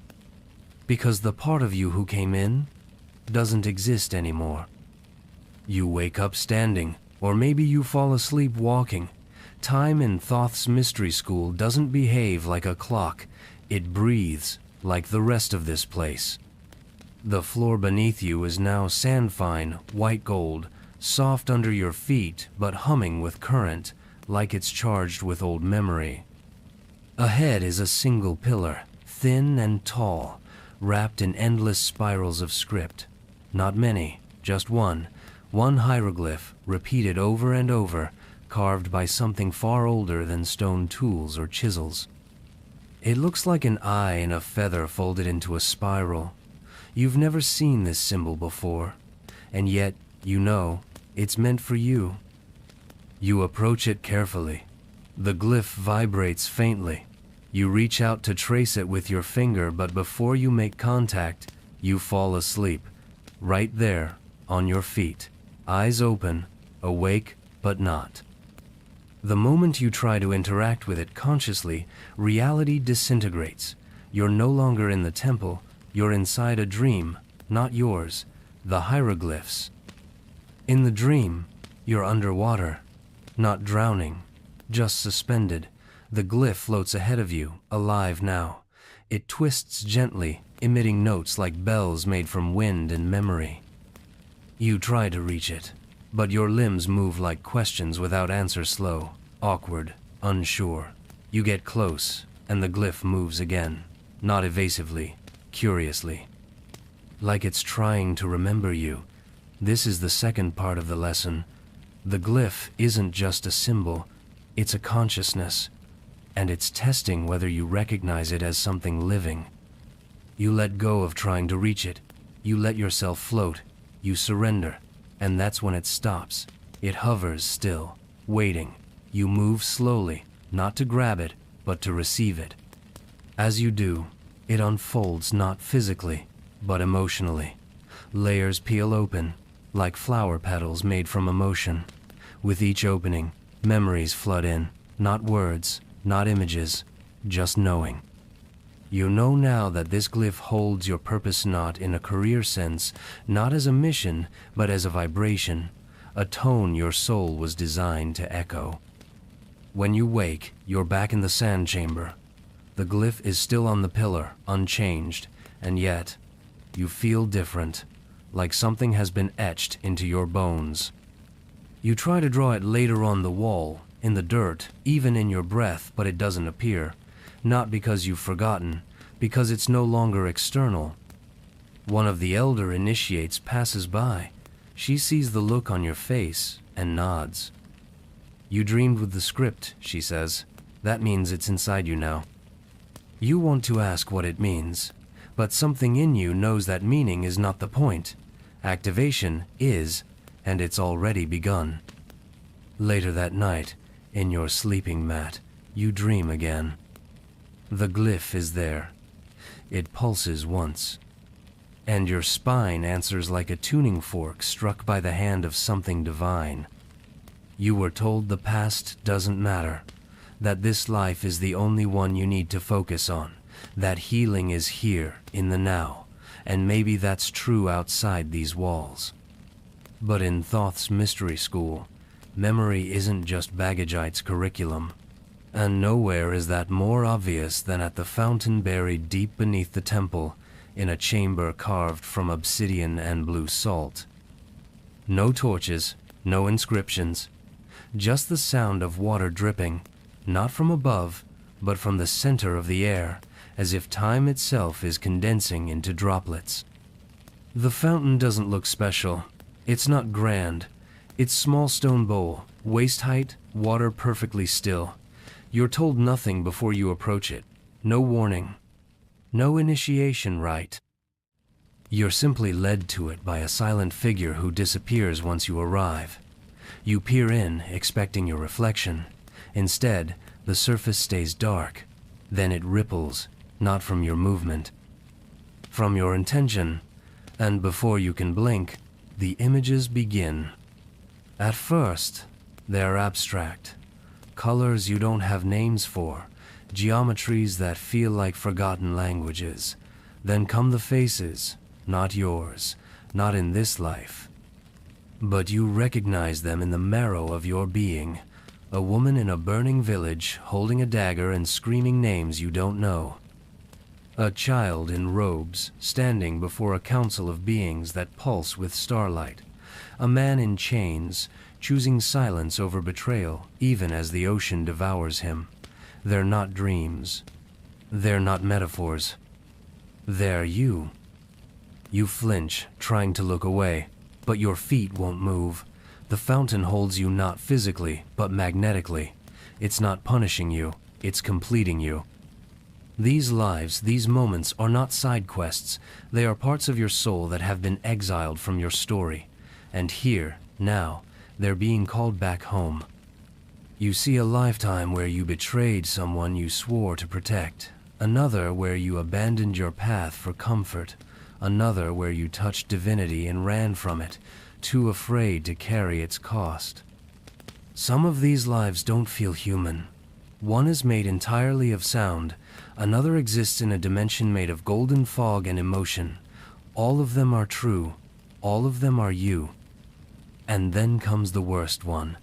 Because the part of you who came in doesn't exist anymore. You wake up standing, or maybe you fall asleep walking. Time in Thoth's mystery school doesn't behave like a clock. It breathes like the rest of this place. The floor beneath you is now sand-fine, white gold, soft under your feet but humming with current, like it's charged with old memory. Ahead is a single pillar, thin and tall, wrapped in endless spirals of script. Not many, just one hieroglyph, repeated over and over, carved by something far older than stone tools or chisels. It looks like an eye and a feather folded into a spiral. You've never seen this symbol before, and yet, you know, it's meant for you. You approach it carefully. The glyph vibrates faintly. You reach out to trace it with your finger, but before you make contact, you fall asleep, right there, on your feet, eyes open, awake but not. The moment you try to interact with it consciously, reality disintegrates. You're no longer in the temple, you're inside a dream, not yours, the hieroglyphs. In the dream, you're underwater, not drowning, just suspended. The glyph floats ahead of you, alive now. It twists gently, emitting notes like bells made from wind and memory. You try to reach it, but your limbs move like questions without answer, slow, awkward, unsure. You get close, and the glyph moves again, not evasively, curiously. Like it's trying to remember you. This is the second part of the lesson. The glyph isn't just a symbol, it's a consciousness, and it's testing whether you recognize it as something living. You let go of trying to reach it. You let yourself float. You surrender. And that's when it stops. It hovers still, waiting. You move slowly, not to grab it, but to receive it. As you do, it unfolds not physically, but emotionally. Layers peel open, like flower petals made from emotion. With each opening, memories flood in, not words, not images, just knowing. You know now that this glyph holds your purpose not in a career sense, not as a mission, but as a vibration, a tone your soul was designed to echo. When you wake, you're back in the sand chamber. The glyph is still on the pillar, unchanged, and yet, you feel different, like something has been etched into your bones. You try to draw it later on the wall, in the dirt, even in your breath, but it doesn't appear. Not because you've forgotten, because it's no longer external. One of the elder initiates passes by. She sees the look on your face and nods. You dreamed with the script, she says. That means it's inside you now. You want to ask what it means, but something in you knows that meaning is not the point. Activation is, and it's already begun. Later that night, in your sleeping mat, you dream again. The glyph is there. It pulses once. And your spine answers like a tuning fork struck by the hand of something divine. You were told the past doesn't matter, that this life is the only one you need to focus on, that healing is here, in the now, and maybe that's true outside these walls. But in Thoth's mystery school, memory isn't just Baggageite's curriculum. And nowhere is that more obvious than at the fountain buried deep beneath the temple, in a chamber carved from obsidian and blue salt. No torches, no inscriptions, just the sound of water dripping, not from above, but from the center of the air, as if time itself is condensing into droplets. The fountain doesn't look special. It's not grand. It's small stone bowl, waist height, water perfectly still. You're told nothing before you approach it. No warning. No initiation rite. You're simply led to it by a silent figure who disappears once you arrive. You peer in, expecting your reflection. Instead, the surface stays dark. Then it ripples, not from your movement, from your intention. And before you can blink, the images begin. At first, they're abstract. Colors you don't have names for, geometries that feel like forgotten languages. Then come the faces, not yours, not in this life. But you recognize them in the marrow of your being. A woman in a burning village, holding a dagger and screaming names you don't know. A child in robes, standing before a council of beings that pulse with starlight. A man in chains, choosing silence over betrayal, even as the ocean devours him. They're not dreams. They're not metaphors. They're you. You flinch, trying to look away, but your feet won't move. The fountain holds you not physically, but magnetically. It's not punishing you, it's completing you. These lives, these moments are not side quests. They are parts of your soul that have been exiled from your story. And here, now, they're being called back home. You see a lifetime where you betrayed someone you swore to protect. Another where you abandoned your path for comfort. Another where you touched divinity and ran from it, too afraid to carry its cost. Some of these lives don't feel human. One is made entirely of sound. Another exists in a dimension made of golden fog and emotion. All of them are true. All of them are you. And then comes the worst one.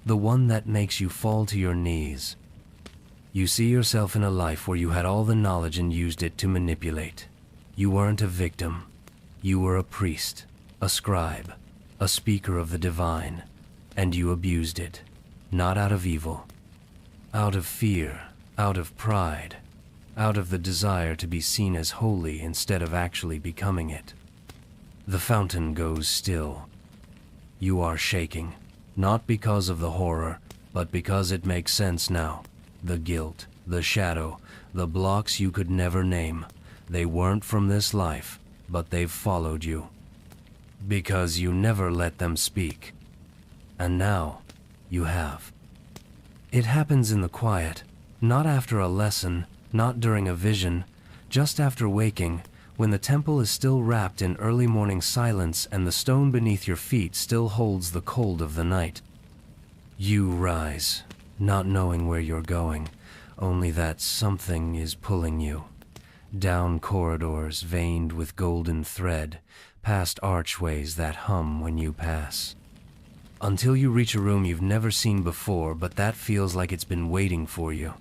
The one that makes you fall to your knees. You see yourself in a life where you had all the knowledge and used it to manipulate. You weren't a victim. You were a priest, a scribe, a speaker of the divine, and you abused it, not out of evil, out of fear, out of pride, out of the desire to be seen as holy instead of actually becoming it. The fountain goes still. You are shaking, not because of the horror, but because it makes sense now. The guilt, the shadow, the blocks you could never name. They weren't from this life, but they've followed you. Because you never let them speak. And now, you have. It happens in the quiet, not after a lesson, not during a vision, just after waking, when the temple is still wrapped in early morning silence and the stone beneath your feet still holds the cold of the night. You rise, not knowing where you're going, only that something is pulling you. Down corridors veined with golden thread, past archways that hum when you pass. Until you reach a room you've never seen before, but that feels like it's been waiting for you.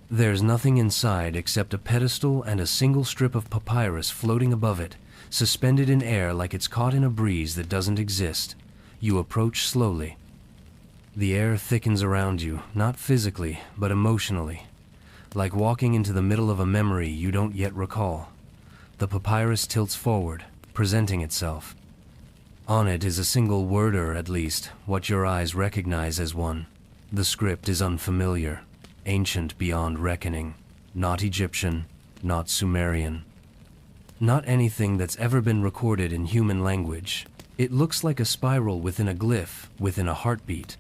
There's nothing inside except a pedestal and a single strip of papyrus floating above it, suspended in air like it's caught in a breeze that doesn't exist. You approach slowly. The air thickens around you, not physically, but emotionally. Like walking into the middle of a memory you don't yet recall. The papyrus tilts forward, presenting itself. On it is a single word, or at least, what your eyes recognize as one. The script is unfamiliar, ancient beyond reckoning, not Egyptian, not Sumerian. Not anything that's ever been recorded in human language. It looks like a spiral within a glyph, within a heartbeat.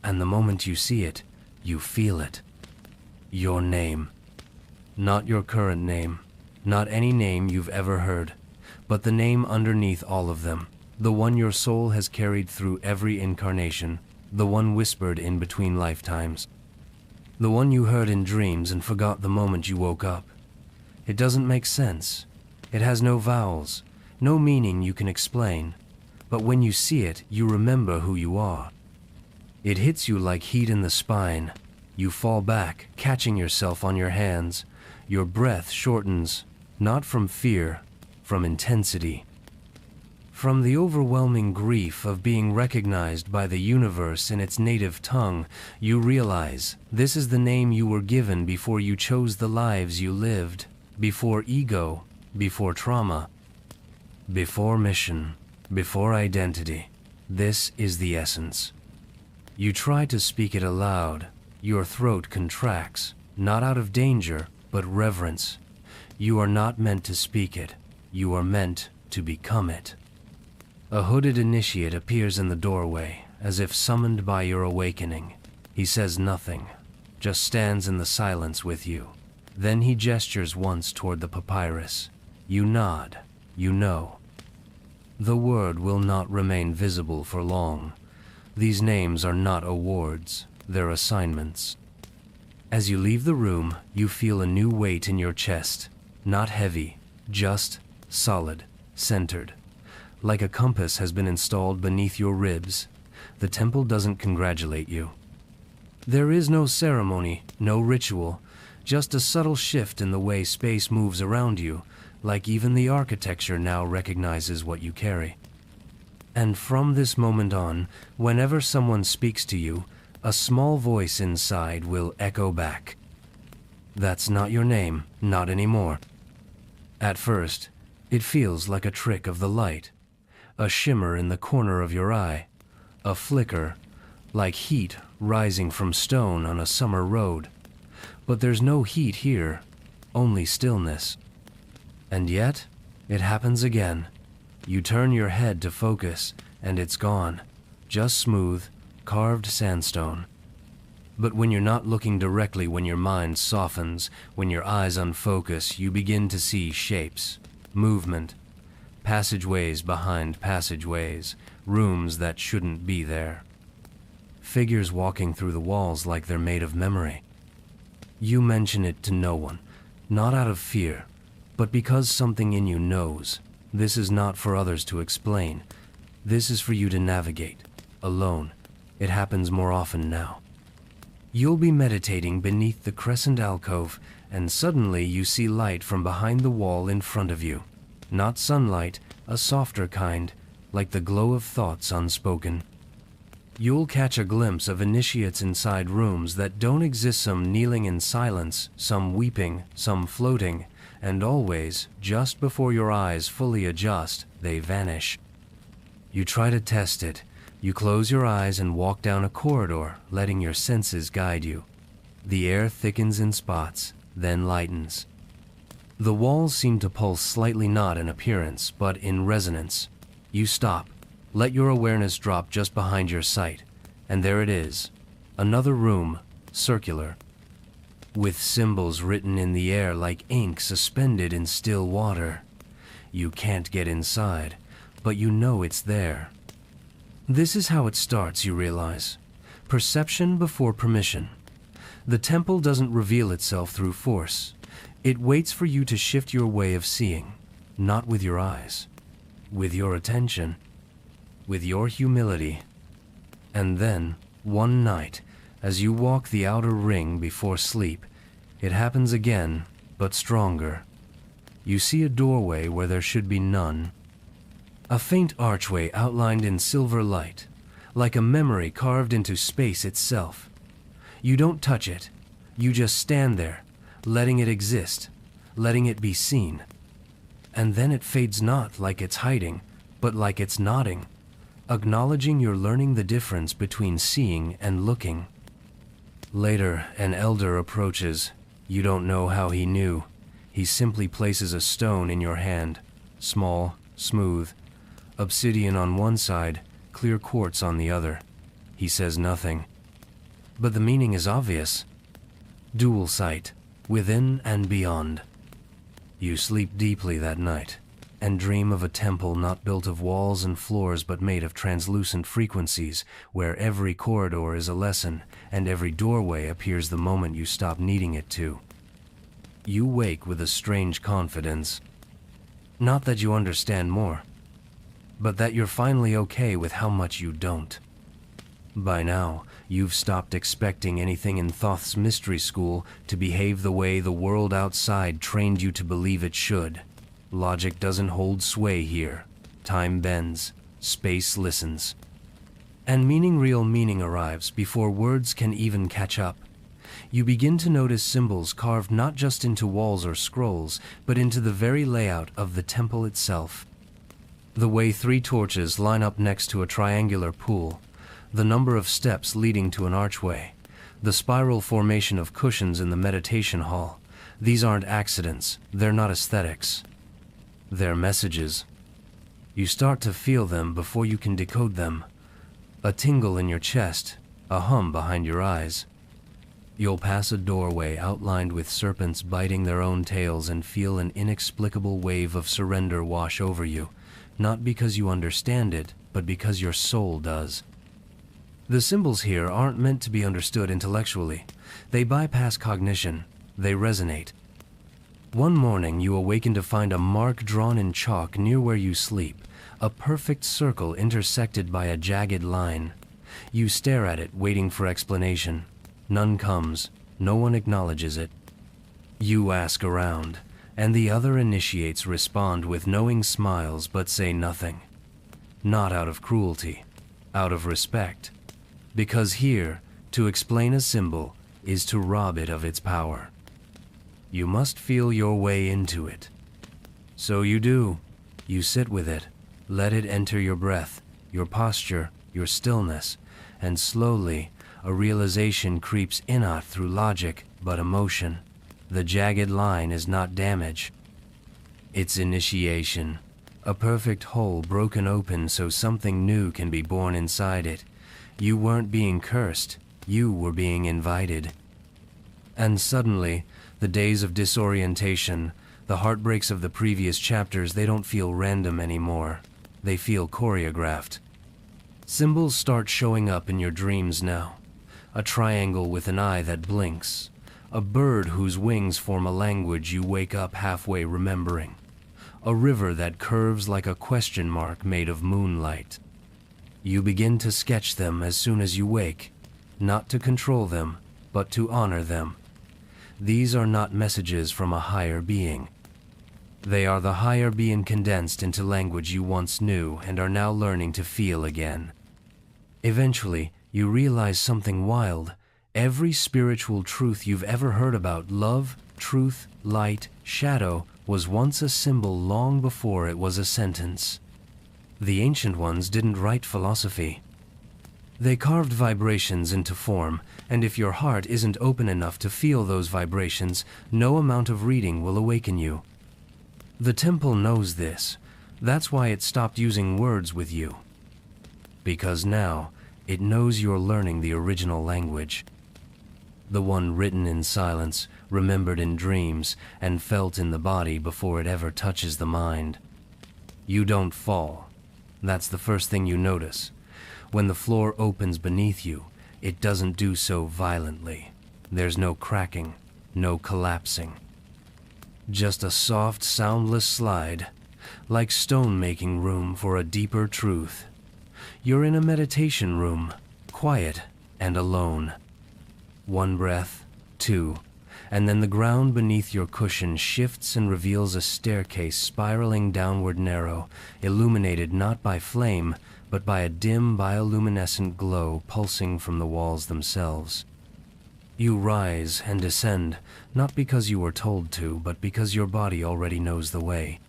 And the moment you see it, you feel it. Your name. Not your current name, not any name you've ever heard, but the name underneath all of them. The one your soul has carried through every incarnation, the one whispered in between lifetimes. The one you heard in dreams and forgot the moment you woke up. It doesn't make sense. It has no vowels, no meaning you can explain. But when you see it, you remember who you are. It hits you like heat in the spine. You fall back, catching yourself on your hands. Your breath shortens, not from fear, from intensity. From the overwhelming grief of being recognized by the universe in its native tongue, you realize this is the name you were given before you chose the lives you lived, before ego, before trauma, before mission, before identity. This is the essence. You try to speak it aloud. Your throat contracts, not out of danger, but reverence. You are not meant to speak it. You are meant to become it. A hooded initiate appears in the doorway, as if summoned by your awakening. He says nothing, just stands in the silence with you. Then he gestures once toward the papyrus. You nod. You know. The word will not remain visible for long. These names are not awards, they're assignments. As you leave the room, you feel a new weight in your chest. Not heavy, just solid, centered. Like a compass has been installed beneath your ribs. The temple doesn't congratulate you. There is no ceremony, no ritual, just a subtle shift in the way space moves around you, like even the architecture now recognizes what you carry. And from this moment on, whenever someone speaks to you, a small voice inside will echo back. That's not your name, not anymore. At first, it feels like a trick of the light. A shimmer in the corner of your eye, a flicker, like heat rising from stone on a summer road. But there's no heat here, only stillness. And yet, it happens again. You turn your head to focus, and it's gone. Just smooth, carved sandstone. But when you're not looking directly, when your mind softens, when your eyes unfocus, you begin to see shapes, movement, passageways behind passageways, rooms that shouldn't be there. Figures walking through the walls like they're made of memory. You mention it to no one, not out of fear, but because something in you knows. This is not for others to explain. This is for you to navigate, alone. It happens more often now. You'll be meditating beneath the crescent alcove, and suddenly you see light from behind the wall in front of you. Not sunlight, a softer kind, like the glow of thoughts unspoken. You'll catch a glimpse of initiates inside rooms that don't exist, some kneeling in silence, some weeping, some floating, and always, just before your eyes fully adjust, they vanish. You try to test it. You close your eyes and walk down a corridor, letting your senses guide you. The air thickens in spots, then lightens. The walls seem to pulse slightly, not in appearance, but in resonance. You stop, let your awareness drop just behind your sight, and there it is. Another room, circular, with symbols written in the air like ink suspended in still water. You can't get inside, but you know it's there. This is how it starts, you realize. Perception before permission. The temple doesn't reveal itself through force. It waits for you to shift your way of seeing, not with your eyes, with your attention, with your humility. And then, one night, as you walk the outer ring before sleep, it happens again, but stronger. You see a doorway where there should be none. A faint archway outlined in silver light, like a memory carved into space itself. You don't touch it. You just stand there, letting it exist, letting it be seen. And then it fades, not like it's hiding, but like it's nodding, acknowledging you're learning the difference between seeing and looking. Later, an elder approaches. You don't know how he knew. He simply places a stone in your hand, small, smooth, obsidian on one side, clear quartz on the other. He says nothing. But the meaning is obvious. Dual sight, within and beyond. You sleep deeply that night, and dream of a temple not built of walls and floors but made of translucent frequencies, where every corridor is a lesson, and every doorway appears the moment you stop needing it to. You wake with a strange confidence. Not that you understand more, but that you're finally okay with how much you don't. By now, you've stopped expecting anything in Thoth's mystery school to behave the way the world outside trained you to believe it should. Logic doesn't hold sway here. Time bends, space listens. And real meaning arrives before words can even catch up. You begin to notice symbols carved not just into walls or scrolls, but into the very layout of the temple itself. The way 3 torches line up next to a triangular pool, the number of steps leading to an archway, the spiral formation of cushions in the meditation hall. These aren't accidents, they're not aesthetics. They're messages. You start to feel them before you can decode them. A tingle in your chest, a hum behind your eyes. You'll pass a doorway outlined with serpents biting their own tails and feel an inexplicable wave of surrender wash over you, not because you understand it, but because your soul does. The symbols here aren't meant to be understood intellectually. They bypass cognition. They resonate. One morning you awaken to find a mark drawn in chalk near where you sleep, a perfect circle intersected by a jagged line. You stare at it, waiting for explanation. None comes. No one acknowledges it. You ask around, and the other initiates respond with knowing smiles but say nothing. Not out of cruelty, out of respect. Because here, to explain a symbol is to rob it of its power. You must feel your way into it. So you do. You sit with it, let it enter your breath, your posture, your stillness, and slowly, a realization creeps in not through logic, but emotion. The jagged line is not damage. It's initiation. A perfect hole broken open so something new can be born inside it. You weren't being cursed, you were being invited. And suddenly, the days of disorientation, the heartbreaks of the previous chapters, they don't feel random anymore. They feel choreographed. Symbols start showing up in your dreams now. A triangle with an eye that blinks. A bird whose wings form a language you wake up halfway remembering. A river that curves like a question mark made of moonlight. You begin to sketch them as soon as you wake, not to control them, but to honor them. These are not messages from a higher being. They are the higher being condensed into language you once knew and are now learning to feel again. Eventually, you realize something wild. Every spiritual truth you've ever heard about, love, truth, light, shadow, was once a symbol long before it was a sentence. The ancient ones didn't write philosophy. They carved vibrations into form, and if your heart isn't open enough to feel those vibrations, no amount of reading will awaken you. The temple knows this. That's why it stopped using words with you. Because now, it knows you're learning the original language. The one written in silence, remembered in dreams, and felt in the body before it ever touches the mind. You don't fall. That's the first thing you notice. When the floor opens beneath you, it doesn't do so violently. There's no cracking, no collapsing. Just a soft, soundless slide, like stone making room for a deeper truth. You're in a meditation room, quiet and alone. One breath, two, and then the ground beneath your cushion shifts and reveals a staircase spiraling downward narrow, illuminated not by flame, but by a dim bioluminescent glow pulsing from the walls themselves. You rise and descend, not because you were told to, but because your body already knows the way.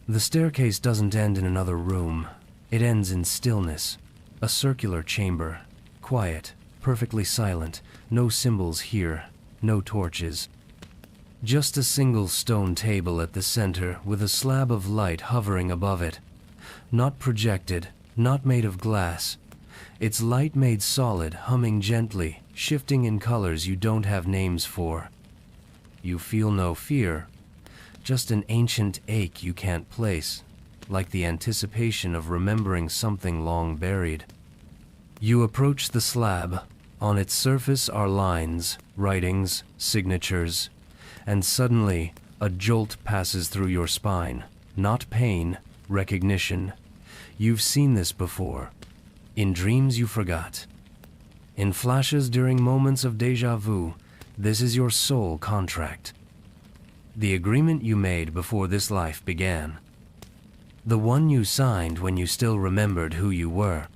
The staircase doesn't end in another room. It ends in stillness, a circular chamber, quiet, perfectly silent, no symbols here, no torches. Just a single stone table at the center with a slab of light hovering above it. Not projected, not made of glass. It's light made solid, humming gently, shifting in colors you don't have names for. You feel no fear, just an ancient ache you can't place, like the anticipation of remembering something long buried. You approach the slab. On its surface are lines, writings, signatures, and suddenly a jolt passes through your spine. Not pain, recognition. You've seen this before. In dreams you forgot. In flashes during moments of déjà vu, this is your soul contract. The agreement you made before this life began. The one you signed when you still remembered who you were.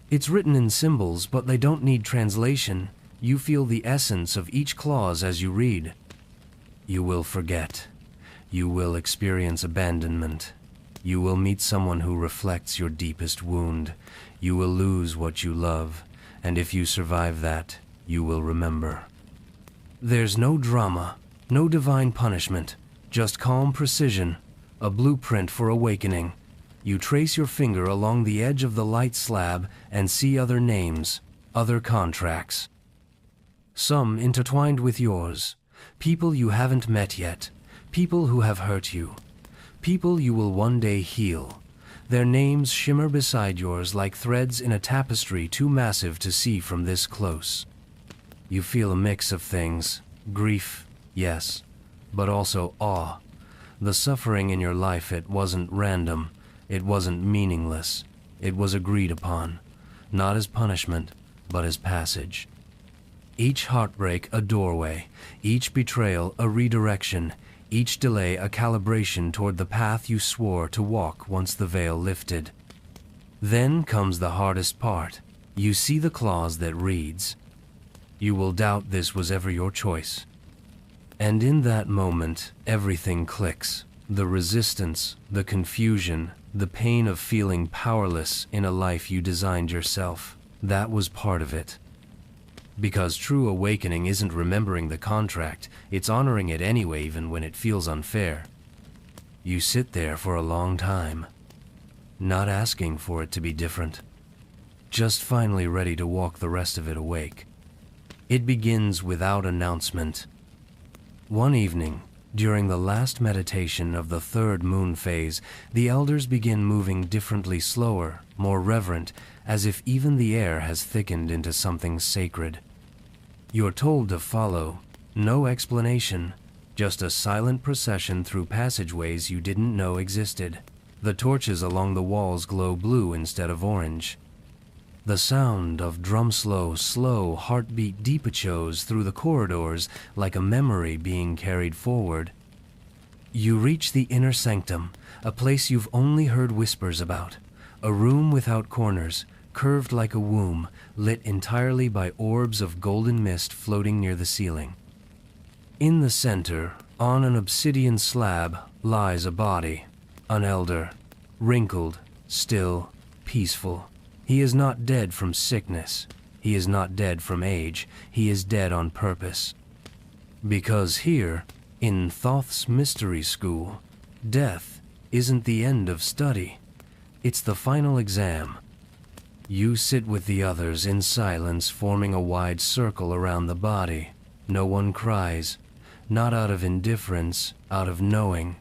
It's written in symbols, but they don't need translation. You feel the essence of each clause as you read. You will forget. You will experience abandonment. You will meet someone who reflects your deepest wound. You will lose what you love, and if you survive that, you will remember. There's no drama, no divine punishment, just calm precision, a blueprint for awakening. You trace your finger along the edge of the light slab and see other names, other contracts. Some intertwined with yours, people you haven't met yet, people who have hurt you, people you will one day heal. Their names shimmer beside yours like threads in a tapestry too massive to see from this close. You feel a mix of things, grief, yes, but also awe. The suffering in your life, it wasn't random. It wasn't meaningless. It was agreed upon, not as punishment, but as passage. Each heartbreak a doorway, each betrayal a redirection, each delay a calibration toward the path you swore to walk once the veil lifted. Then comes the hardest part. You see the clause that reads, "You will doubt this was ever your choice." And in that moment, everything clicks. The resistance, the confusion, the pain of feeling powerless in a life you designed yourself. That was part of it. Because true awakening isn't remembering the contract, it's honoring it anyway even when it feels unfair. You sit there for a long time, not asking for it to be different, just finally ready to walk the rest of it awake. It begins without announcement. One evening, during the last meditation of the third moon phase, the elders begin moving differently, slower, more reverent, as if even the air has thickened into something sacred. You're told to follow, no explanation, just a silent procession through passageways you didn't know existed. The torches along the walls glow blue instead of orange. The sound of drum slow heartbeat deep echoes through the corridors like a memory being carried forward. You reach the inner sanctum, a place you've only heard whispers about. A room without corners, curved like a womb, lit entirely by orbs of golden mist floating near the ceiling. In the center, on an obsidian slab, lies a body, an elder, wrinkled, still, peaceful. He is not dead from sickness. He is not dead from age. He is dead on purpose. Because here, in Thoth's mystery school, death isn't the end of study. It's the final exam. You sit with the others in silence, forming a wide circle around the body. No one cries, not out of indifference, out of knowing.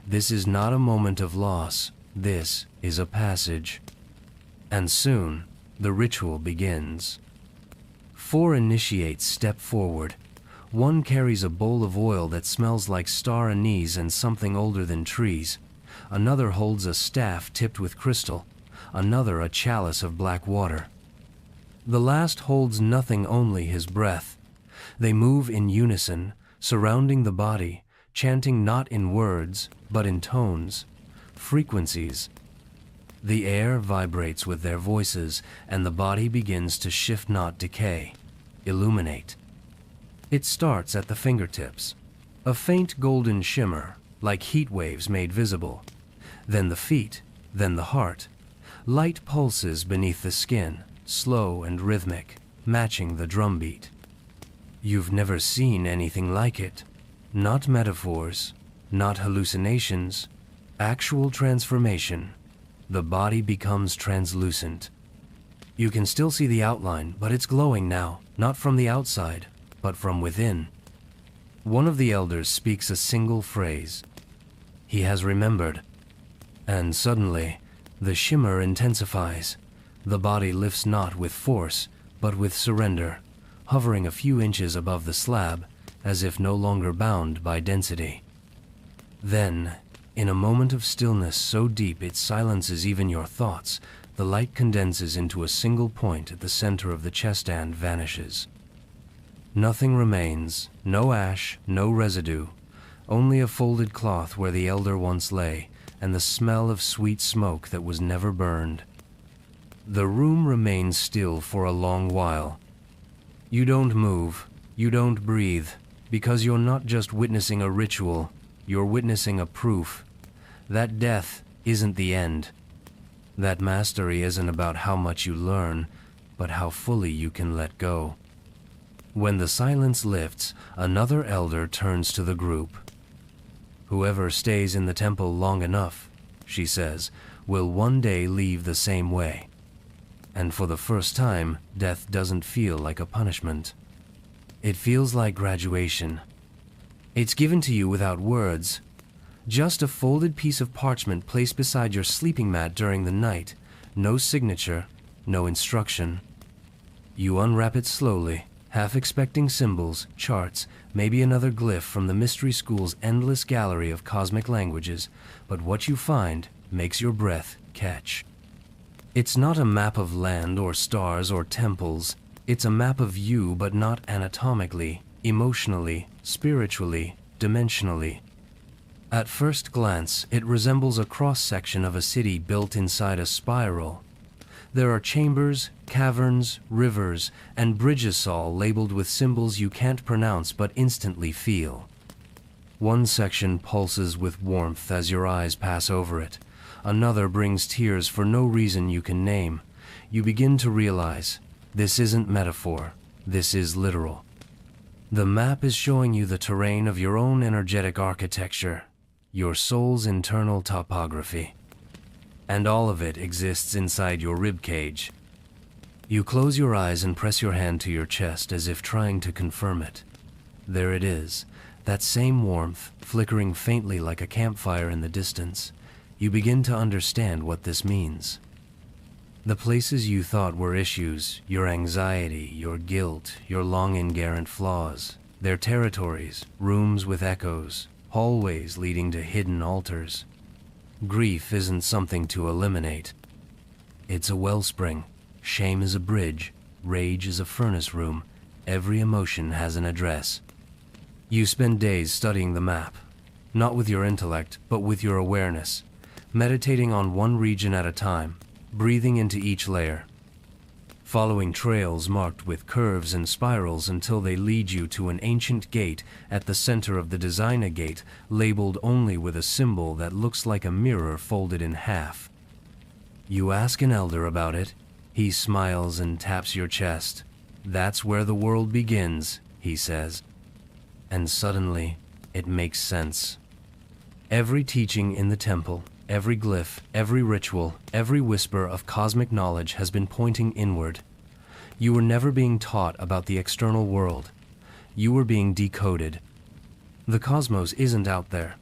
This is not a moment of loss. This is a passage. And soon, the ritual begins. 4 initiates step forward. One carries a bowl of oil that smells like star anise and something older than trees. Another holds a staff tipped with crystal. Another a chalice of black water. The last holds nothing, only his breath. They move in unison, surrounding the body, chanting not in words, but in tones, frequencies. The air vibrates with their voices, and the body begins to shift, not decay, illuminate. It starts at the fingertips, a faint golden shimmer, like heat waves made visible. Then the feet, then the heart. Light pulses beneath the skin, slow and rhythmic, matching the drumbeat. You've never seen anything like it. Not metaphors, not hallucinations, actual transformation. The body becomes translucent. You can still see the outline, but it's glowing now, not from the outside, but from within. One of the elders speaks a single phrase. He has remembered. And suddenly, the shimmer intensifies. The body lifts not with force, but with surrender, hovering a few inches above the slab, as if no longer bound by density. Then, in a moment of stillness so deep it silences even your thoughts, the light condenses into a single point at the center of the chest and vanishes. Nothing remains, no ash, no residue, only a folded cloth where the elder once lay, and the smell of sweet smoke that was never burned. The room remains still for a long while. You don't move, you don't breathe, because you're not just witnessing a ritual, you're witnessing a proof that death isn't the end. That mastery isn't about how much you learn, but how fully you can let go. When the silence lifts, another elder turns to the group. Whoever stays in the temple long enough, she says, will one day leave the same way. And for the first time, death doesn't feel like a punishment. It feels like graduation. It's given to you without words. Just a folded piece of parchment placed beside your sleeping mat during the night. No signature, no instruction. You unwrap it slowly, half expecting symbols, charts, maybe another glyph from the mystery school's endless gallery of cosmic languages, but what you find makes your breath catch. It's not a map of land or stars or temples. It's a map of you, but not anatomically, emotionally, spiritually, dimensionally. At first glance, it resembles a cross-section of a city built inside a spiral. There are chambers, caverns, rivers, and bridges all labeled with symbols you can't pronounce but instantly feel. One section pulses with warmth as your eyes pass over it. Another brings tears for no reason you can name. You begin to realize this isn't metaphor. This is literal. The map is showing you the terrain of your own energetic architecture, your soul's internal topography. And all of it exists inside your ribcage. You close your eyes and press your hand to your chest as if trying to confirm it. There it is, that same warmth, flickering faintly like a campfire in the distance. You begin to understand what this means. The places you thought were issues, your anxiety, your guilt, your long inherent flaws, their territories, rooms with echoes, hallways leading to hidden altars. Grief isn't something to eliminate. It's a wellspring. Shame is a bridge. Rage is a furnace room. Every emotion has an address. You spend days studying the map, not with your intellect, but with your awareness, meditating on one region at a time, breathing into each layer, following trails marked with curves and spirals until they lead you to an ancient gate at the center of the designer gate, labeled only with a symbol that looks like a mirror folded in half. You ask an elder about it. He smiles and taps your chest. That's where the world begins, he says. And suddenly, it makes sense. Every teaching in the temple, every glyph, every ritual, every whisper of cosmic knowledge has been pointing inward. You were never being taught about the external world. You were being decoded. The cosmos isn't out there.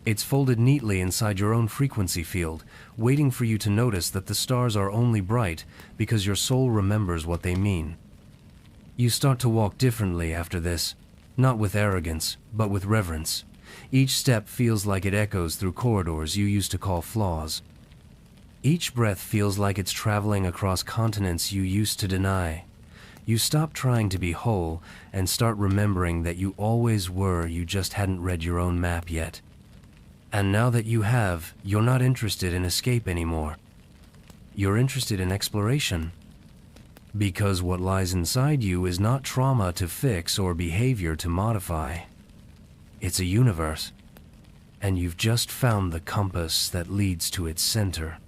It's folded neatly inside your own frequency field, waiting for you to notice that the stars are only bright because your soul remembers what they mean. You start to walk differently after this, not with arrogance, but with reverence. Each step feels like it echoes through corridors you used to call flaws. Each breath feels like it's traveling across continents you used to deny. You stop trying to be whole and start remembering that you always were, you just hadn't read your own map yet. And now that you have, you're not interested in escape anymore. You're interested in exploration. Because what lies inside you is not trauma to fix or behavior to modify. It's a universe. And you've just found the compass that leads to its center.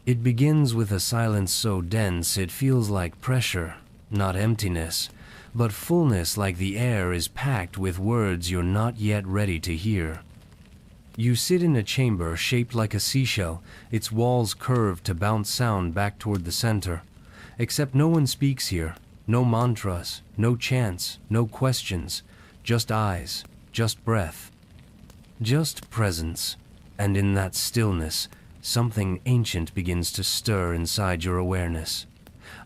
It begins with a silence so dense it feels like pressure, not emptiness, but fullness, like the air is packed with words you're not yet ready to hear. You sit in a chamber shaped like a seashell, its walls curved to bounce sound back toward the center. Except no one speaks here, no mantras, no chants, no questions, just eyes, just breath, just presence. And in that stillness, something ancient begins to stir inside your awareness.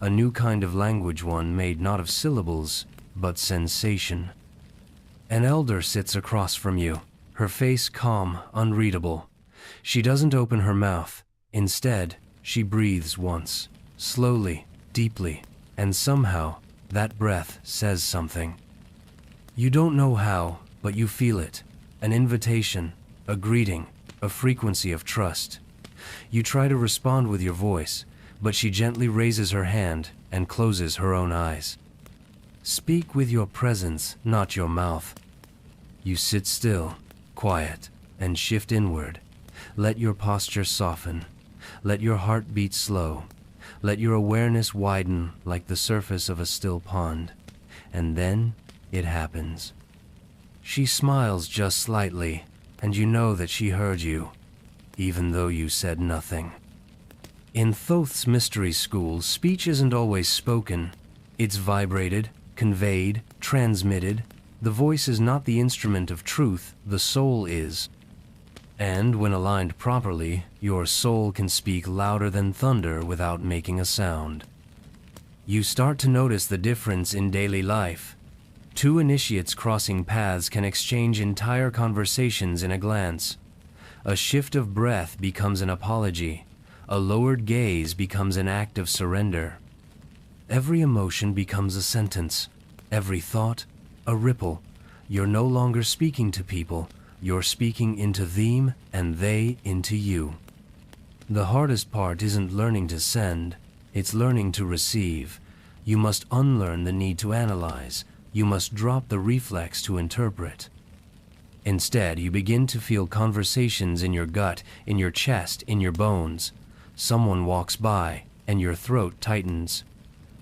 A new kind of language, one made not of syllables, but sensation. An elder sits across from you, her face calm, unreadable. She doesn't open her mouth. Instead, she breathes once, slowly, deeply, and somehow, that breath says something. You don't know how, but you feel it. An invitation, a greeting, a frequency of trust. You try to respond with your voice, but she gently raises her hand and closes her own eyes. Speak with your presence, not your mouth. You sit still, quiet, and shift inward. Let your posture soften. Let your heart beat slow. Let your awareness widen like the surface of a still pond. And then it happens. She smiles just slightly, and you know that she heard you, even though you said nothing. In Thoth's mystery school, speech isn't always spoken. It's vibrated, conveyed, transmitted. The voice is not the instrument of truth, the soul is. And when aligned properly, your soul can speak louder than thunder without making a sound. You start to notice the difference in daily life. Two initiates crossing paths can exchange entire conversations in a glance. A shift of breath becomes an apology. A lowered gaze becomes an act of surrender. Every emotion becomes a sentence. Every thought, a ripple. You're no longer speaking to people. You're speaking into them and they into you. The hardest part isn't learning to send. It's learning to receive. You must unlearn the need to analyze. You must drop the reflex to interpret. Instead, you begin to feel conversations in your gut, in your chest, in your bones. Someone walks by, and your throat tightens.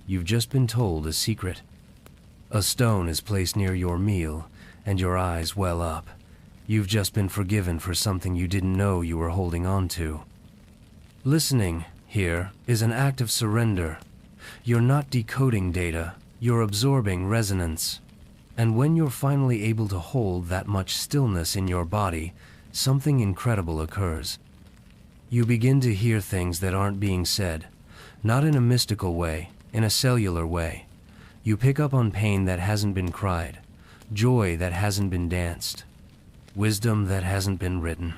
You've just been told a secret, A stone is placed near your meal, and your eyes well up. You've just been forgiven for something you didn't know you were holding on to. Listening, here, is an act of surrender. You're not decoding data, you're absorbing resonance. And when you're finally able to hold that much stillness in your body, something incredible occurs. You begin to hear things that aren't being said, not in a mystical way, in a cellular way. You pick up on pain that hasn't been cried, joy that hasn't been danced, wisdom that hasn't been written.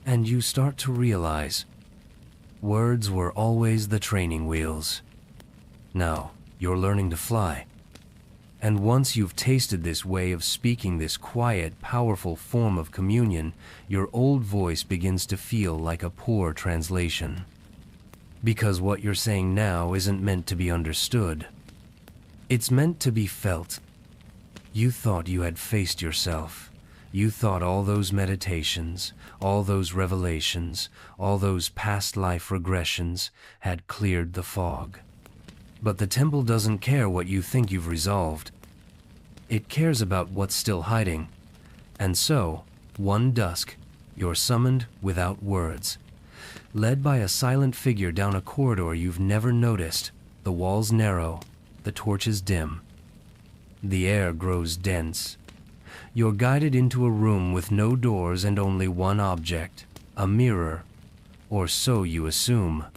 And you start to realize, words were always the training wheels. Now, you're learning to fly. And once you've tasted this way of speaking, this quiet, powerful form of communion, your old voice begins to feel like a poor translation. Because what you're saying now isn't meant to be understood. It's meant to be felt. You thought you had faced yourself. You thought all those meditations, all those revelations, all those past life regressions had cleared the fog. But the temple doesn't care what you think you've resolved. It cares about what's still hiding. And so, one dusk, you're summoned without words. Led by a silent figure down a corridor you've never noticed, the walls narrow, the torches dim. The air grows dense. You're guided into a room with no doors and only one object, a mirror, or so you assume.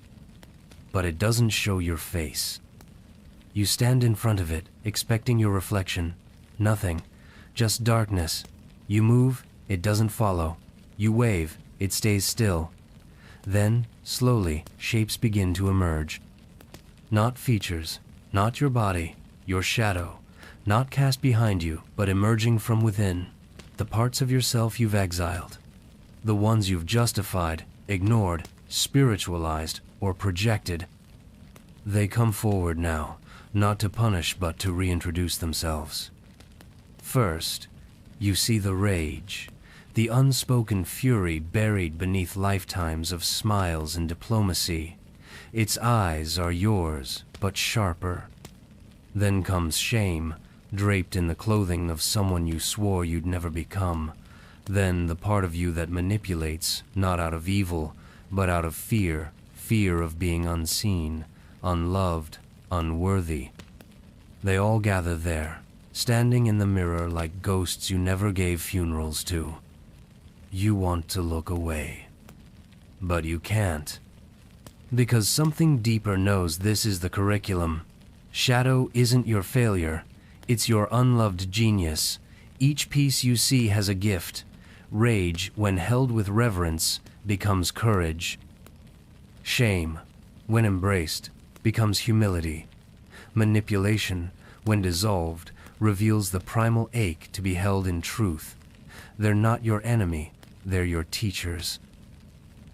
But it doesn't show your face. You stand in front of it, expecting your reflection. Nothing, just darkness. You move, it doesn't follow. You wave, it stays still. Then, slowly, shapes begin to emerge. Not features, not your body, your shadow, not cast behind you, but emerging from within. The parts of yourself you've exiled. The ones you've justified, ignored, spiritualized, or projected. They come forward now, not to punish but to reintroduce themselves. First, you see the rage, the unspoken fury buried beneath lifetimes of smiles and diplomacy. Its eyes are yours, but sharper. Then comes shame, draped in the clothing of someone you swore you'd never become. Then the part of you that manipulates, not out of evil, but out of fear, fear of being unseen, unloved, unworthy. They all gather there, standing in the mirror like ghosts you never gave funerals to. You want to look away, but you can't. Because something deeper knows this is the curriculum. Shadow isn't your failure, it's your unloved genius. Each piece you see has a gift. Rage, when held with reverence, becomes courage. Shame, when embraced, becomes humility. Manipulation, when dissolved, reveals the primal ache to be held in truth. They're not your enemy, they're your teachers.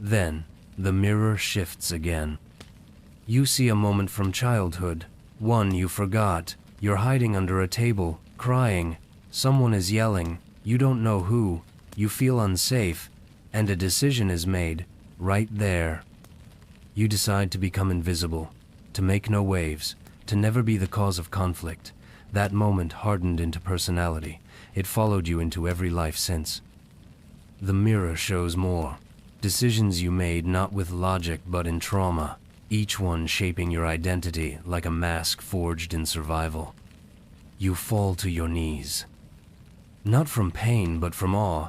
Then, the mirror shifts again. You see a moment from childhood, one you forgot. You're hiding under a table, crying. Someone is yelling, you don't know who. You feel unsafe, and a decision is made, right there. You decide to become invisible, to make no waves, to never be the cause of conflict. That moment hardened into personality. It followed you into every life since. The mirror shows more. Decisions you made not with logic but in trauma, each one shaping your identity like a mask forged in survival. You fall to your knees. Not from pain but from awe,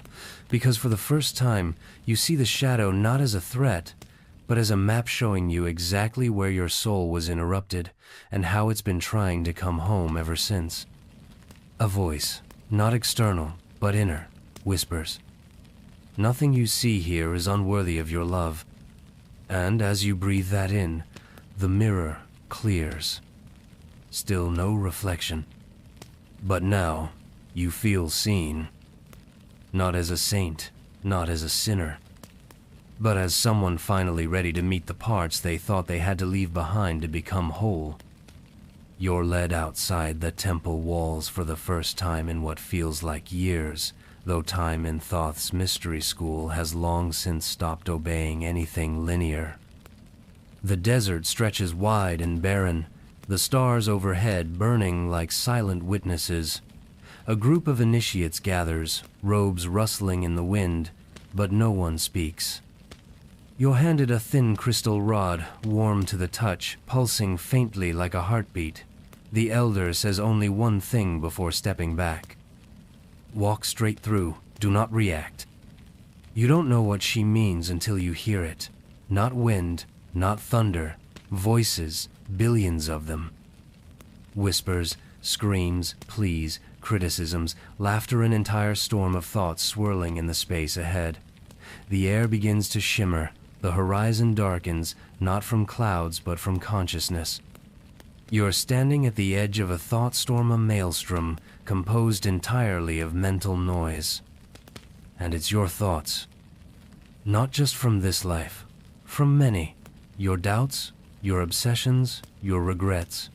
because for the first time you see the shadow not as a threat, but as a map showing you exactly where your soul was interrupted and how it's been trying to come home ever since. A voice, not external, but inner, whispers. Nothing you see here is unworthy of your love. And as you breathe that in, the mirror clears. Still no reflection. But now, you feel seen. Not as a saint, not as a sinner, but as someone finally ready to meet the parts they thought they had to leave behind to become whole. You're led outside the temple walls for the first time in what feels like years, though time in Thoth's mystery school has long since stopped obeying anything linear. The desert stretches wide and barren, the stars overhead burning like silent witnesses. A group of initiates gathers, robes rustling in the wind, but no one speaks. You're handed a thin crystal rod, warm to the touch, pulsing faintly like a heartbeat. The elder says only one thing before stepping back. Walk straight through, do not react. You don't know what she means until you hear it. Not wind, not thunder, voices, billions of them. Whispers, screams, pleas, criticisms, laughter, an entire storm of thoughts swirling in the space ahead. The air begins to shimmer, the horizon darkens, not from clouds but from consciousness. You're standing at the edge of a thought storm, a maelstrom, composed entirely of mental noise. And it's your thoughts. Not just from this life, from many. Your doubts, your obsessions, your regrets.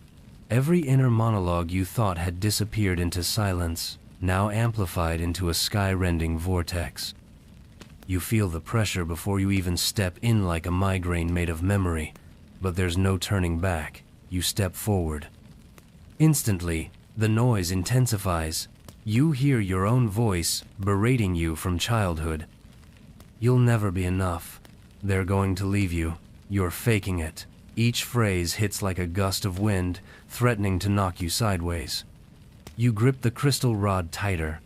Every inner monologue you thought had disappeared into silence, now amplified into a sky-rending vortex. You feel the pressure before you even step in, like a migraine made of memory, but there's no turning back. You step forward. Instantly, the noise intensifies. You hear your own voice berating you from childhood. You'll never be enough. They're going to leave you. You're faking it. Each phrase hits like a gust of wind, threatening to knock you sideways. You grip the crystal rod tighter.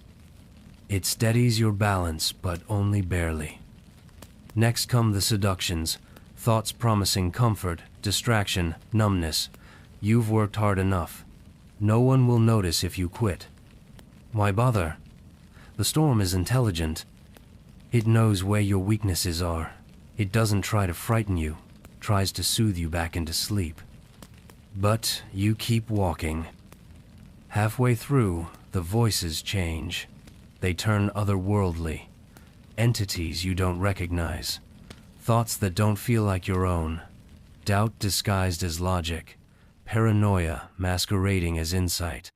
It steadies your balance, but only barely. Next come the seductions, thoughts promising comfort, distraction, numbness. You've worked hard enough. No one will notice if you quit. Why bother? The storm is intelligent. It knows where your weaknesses are. It doesn't try to frighten you, tries to soothe you back into sleep. But you keep walking. Halfway through, the voices change. They turn otherworldly. Entities you don't recognize. Thoughts that don't feel like your own. Doubt disguised as logic. Paranoia masquerading as insight.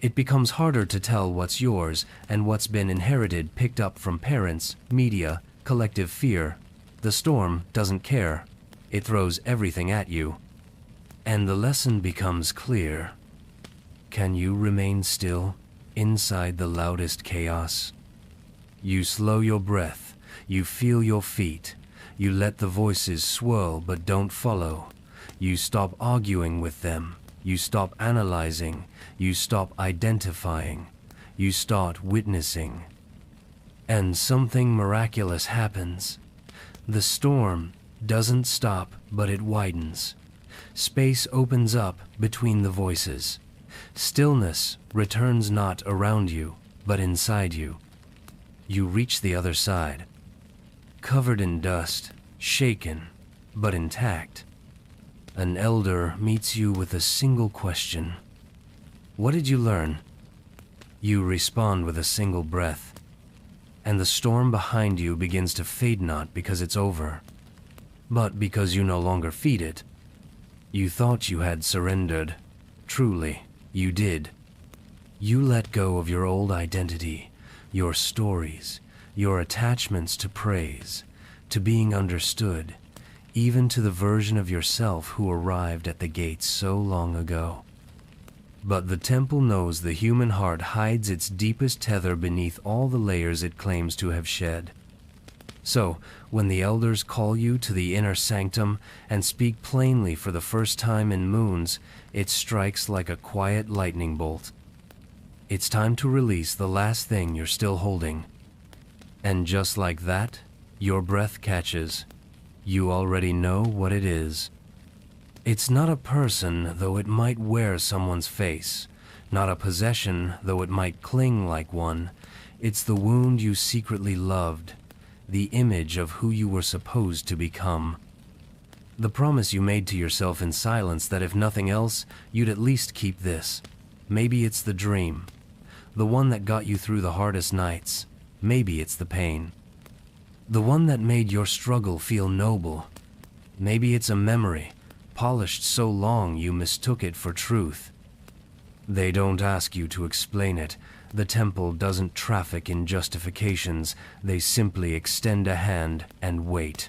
It becomes harder to tell what's yours and what's been inherited, picked up from parents, media, collective fear. The storm doesn't care. It throws everything at you. And the lesson becomes clear. Can you remain still inside the loudest chaos? You slow your breath. You feel your feet. You let the voices swirl but don't follow. You stop arguing with them. You stop analyzing. You stop identifying. You start witnessing. And something miraculous happens. The storm doesn't stop, but it widens. Space opens up between the voices. Stillness returns, not around you, but inside you. You reach the other side. Covered in dust, shaken, but intact. An elder meets you with a single question. What did you learn? You respond with a single breath. And the storm behind you begins to fade, not because it's over, but because you no longer feed it. You thought you had surrendered. Truly, you did. You let go of your old identity, your stories, your attachments to praise, to being understood, even to the version of yourself who arrived at the gates so long ago. But the temple knows the human heart hides its deepest tether beneath all the layers it claims to have shed. So, when the elders call you to the inner sanctum and speak plainly for the first time in moons, it strikes like a quiet lightning bolt. It's time to release the last thing you're still holding. And just like that, your breath catches. You already know what it is. It's not a person, though it might wear someone's face. Not a possession, though it might cling like one. It's the wound you secretly loved. The image of who you were supposed to become. The promise you made to yourself in silence that if nothing else, you'd at least keep this. Maybe it's the dream. The one that got you through the hardest nights. Maybe it's the pain. The one that made your struggle feel noble. Maybe it's a memory, polished so long you mistook it for truth. They don't ask you to explain it. The temple doesn't traffic in justifications. They simply extend a hand and wait.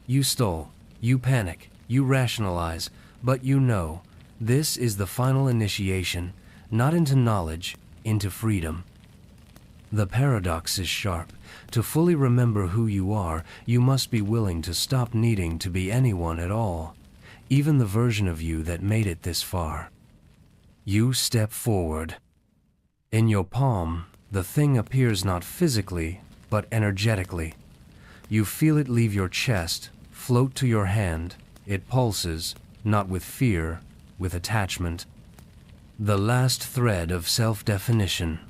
You stole, you panic, you rationalize, but you know, This is the final initiation, not into knowledge, into freedom. The paradox is sharp. To fully remember who you are, you must be willing to stop needing to be anyone at all, even the version of you that made it this far. You step forward. In your palm, the thing appears not physically, but energetically. You feel it leave your chest, float to your hand. It pulses, not with fear, with attachment. The last thread of self-definition.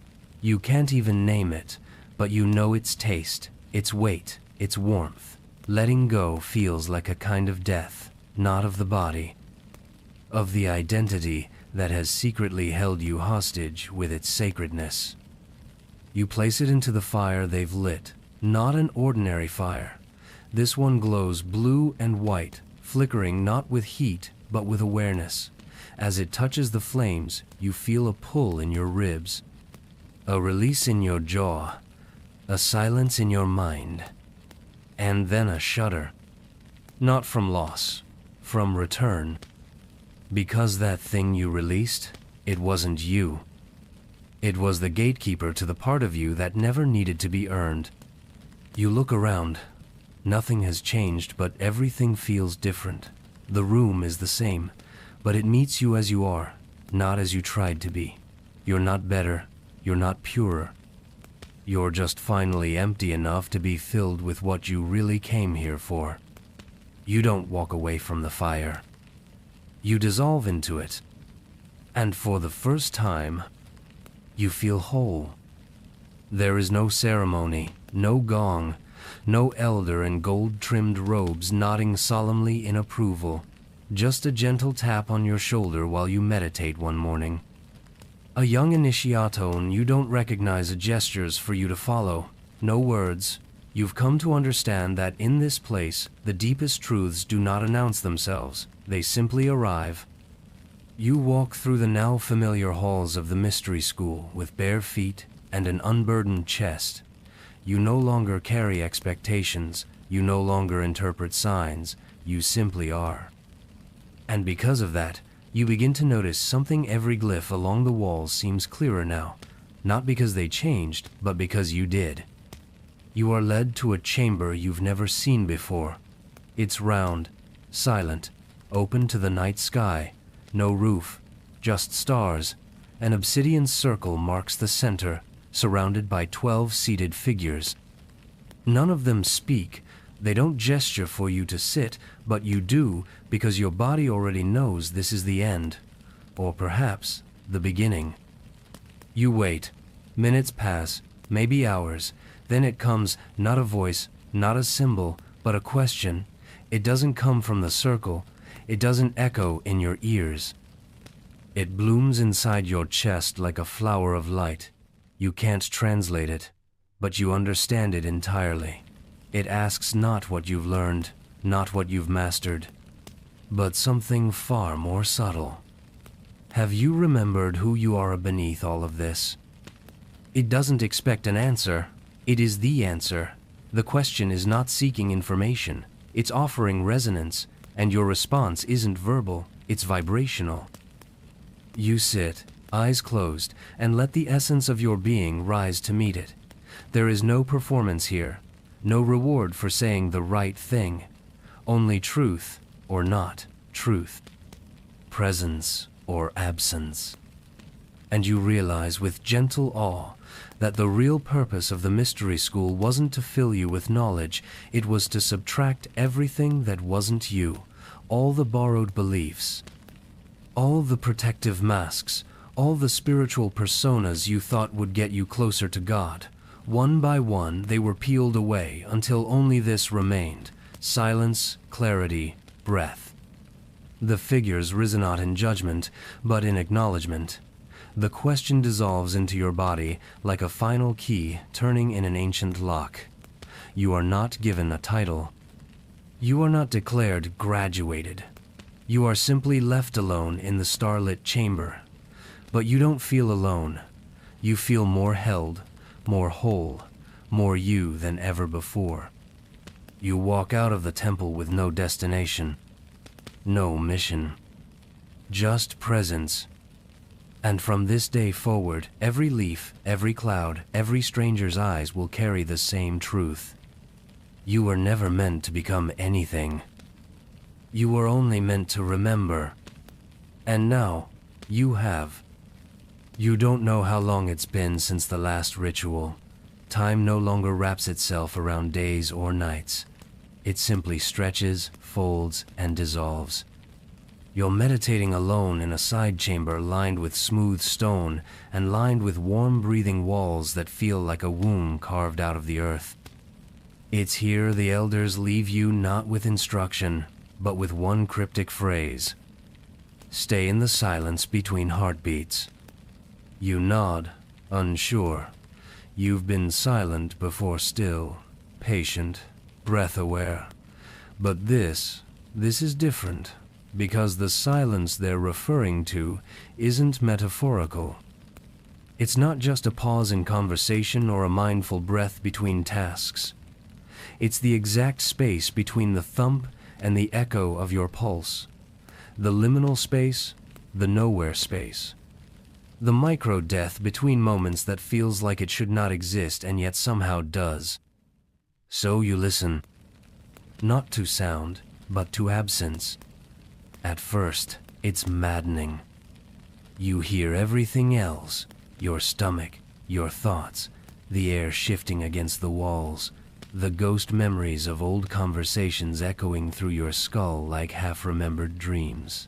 You can't even name it, but you know its taste, its weight, its warmth. Letting go feels like a kind of death, not of the body, of the identity that has secretly held you hostage with its sacredness. You place it into the fire they've lit, not an ordinary fire. This one glows blue and white, flickering not with heat, but with awareness. As it touches the flames, you feel a pull in your ribs, a release in your jaw, a silence in your mind, and then a shudder. Not from loss, from return. Because that thing you released, it wasn't you. It was the gatekeeper to the part of you that never needed to be earned. You look around. Nothing has changed, but everything feels different. The room is the same, but it meets you as you are, not as you tried to be. You're not better. You're not purer. You're just finally empty enough to be filled with what you really came here for. You don't walk away from the fire. You dissolve into it. And for the first time, you feel whole. There is no ceremony, no gong, no elder in gold-trimmed robes nodding solemnly in approval. Just a gentle tap on your shoulder while you meditate one morning. A young initiato, and you don't recognize the gestures for you to follow. No words. You've come to understand that in this place, the deepest truths do not announce themselves. They simply arrive. You walk through the now familiar halls of the mystery school with bare feet and an unburdened chest. You no longer carry expectations. You no longer interpret signs. You simply are. And because of that, you begin to notice something. Every glyph along the walls seems clearer now, not because they changed, but because you did. You are led to a chamber you've never seen before. It's round, silent, open to the night sky. No roof, just stars. An obsidian circle marks the center, surrounded by 12 seated figures. None of them speak. They don't gesture for you to sit, but you do because your body already knows this is the end, or perhaps the beginning. You wait. Minutes pass, maybe hours. Then it comes, not a voice, not a symbol, but a question. It doesn't come from the circle. It doesn't echo in your ears. It blooms inside your chest like a flower of light. You can't translate it, but you understand it entirely. It asks not what you've learned, not what you've mastered, but something far more subtle. Have you remembered who you are beneath all of this? It doesn't expect an answer. It is the answer. The question is not seeking information. It's offering resonance, and your response isn't verbal, it's vibrational. You sit, eyes closed, and let the essence of your being rise to meet it. There is no performance here. No reward for saying the right thing. Only truth or not truth. Presence or absence. And you realize with gentle awe that the real purpose of the mystery school wasn't to fill you with knowledge. It was to subtract everything that wasn't you. All the borrowed beliefs. All the protective masks. All the spiritual personas you thought would get you closer to God. One by one, they were peeled away until only this remained: silence, clarity, breath. The figures risen not in judgment, but in acknowledgement. The question dissolves into your body like a final key turning in an ancient lock. You are not given a title. You are not declared graduated. You are simply left alone in the starlit chamber. But you don't feel alone. You feel more held, more whole, more you than ever before. You walk out of the temple with no destination, no mission. just presence. And from this day forward, every leaf, every cloud, every stranger's eyes will carry the same truth. You were never meant to become anything. You were only meant to remember. And now, you have. You don't know how long it's been since the last ritual. Time no longer wraps itself around days or nights. It simply stretches, folds, and dissolves. You're meditating alone in a side chamber lined with smooth stone and lined with warm breathing walls that feel like a womb carved out of the earth. It's here the elders leave you not with instruction, but with one cryptic phrase. Stay in the silence between heartbeats. You nod, unsure. You've been silent before still, patient, breath-aware. But this is different, because the silence they're referring to isn't metaphorical. It's not just a pause in conversation or a mindful breath between tasks. It's the exact space between the thump and the echo of your pulse. The liminal space, the nowhere space. The micro-death between moments that feels like it should not exist and yet somehow does. So you listen, not to sound, but to absence. At first, it's maddening. You hear everything else, your stomach, your thoughts, the air shifting against the walls, the ghost memories of old conversations echoing through your skull like half-remembered dreams.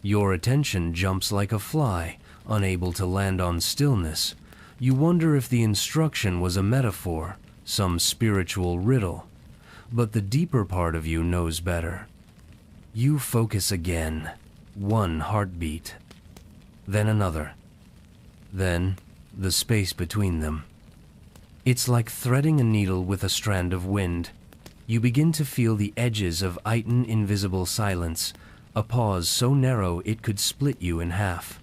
Your attention jumps like a fly, unable to land on stillness. You wonder if the instruction was a metaphor, some spiritual riddle. But the deeper part of you knows better. You focus again, one heartbeat, then another, then the space between them. It's like threading a needle with a strand of wind. You begin to feel the edges of itin invisible silence, a pause so narrow it could split you in half.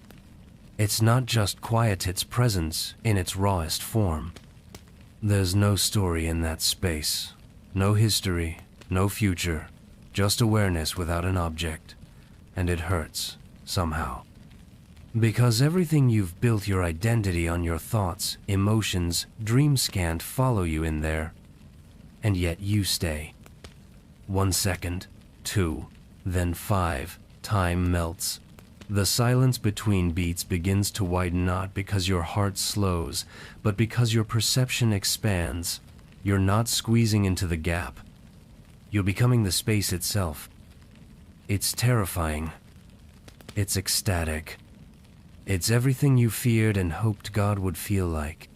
It's not just quiet's presence in its rawest form. There's no story in that space, no history, no future. Just awareness without an object, and it hurts, somehow. Because everything you've built your identity on, your thoughts, emotions, dreams can't follow you in there. And yet you stay. 1 second, 2, then 5, time melts. The silence between beats begins to widen not because your heart slows, but because your perception expands. You're not squeezing into the gap. You're becoming the space itself. It's terrifying. It's ecstatic. It's everything you feared and hoped God would feel like.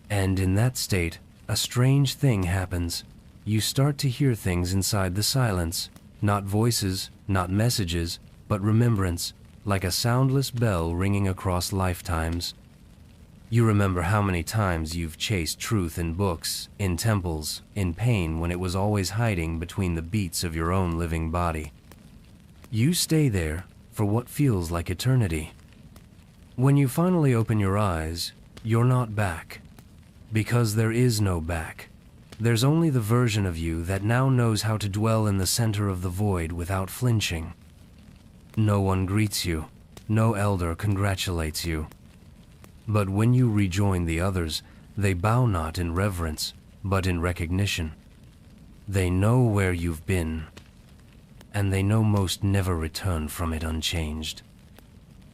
And in that state, a strange thing happens. You start to hear things inside the silence. Not voices, not messages, but remembrance, like a soundless bell ringing across lifetimes. You remember how many times you've chased truth in books, in temples, in pain when it was always hiding between the beats of your own living body. You stay there for what feels like eternity. When you finally open your eyes, you're not back. Because there is no back. There's only the version of you that now knows how to dwell in the center of the void without flinching. No one greets you. No elder congratulates you. But when you rejoin the others, they bow not in reverence, but in recognition. They know where you've been, and they know most never return from it unchanged.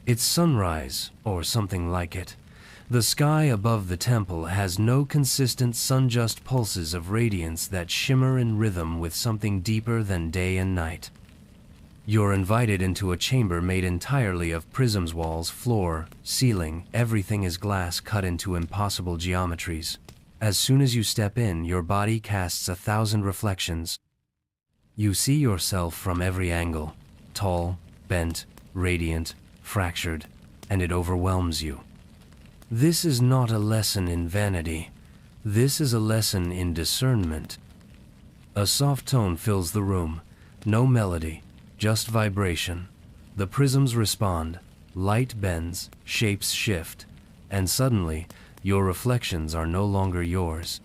It's sunrise, or something like it. The sky above the temple has no consistent sun-just pulses of radiance that shimmer in rhythm with something deeper than day and night. You're invited into a chamber made entirely of prisms, walls, floor, ceiling. Everything is glass cut into impossible geometries. As soon as you step in, your body casts 1,000 reflections. You see yourself from every angle, tall, bent, radiant, fractured, and it overwhelms you. This is not a lesson in vanity. This is a lesson in discernment. A soft tone fills the room, no melody. Just vibration. The prisms respond, light bends, shapes shift, and suddenly, your reflections are no longer yours.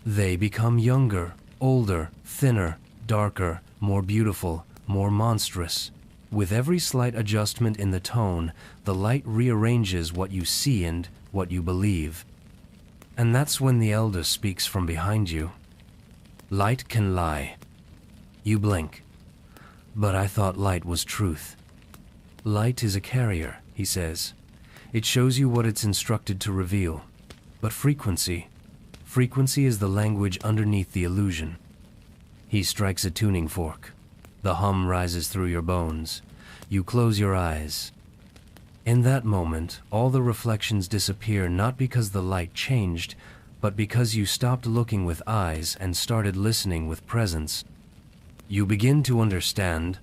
They become younger, older, thinner, darker, more beautiful, more monstrous. With every slight adjustment in the tone, the light rearranges what you see and what you believe. And that's when the elder speaks from behind you. Light can lie. You blink. But I thought light was truth. Light is a carrier, he says. It shows you what it's instructed to reveal. But frequency is the language underneath the illusion. He strikes a tuning fork. The hum rises through your bones. You close your eyes. In that moment, all the reflections disappear, not because the light changed, but because you stopped looking with eyes and started listening with presence. You begin to understand.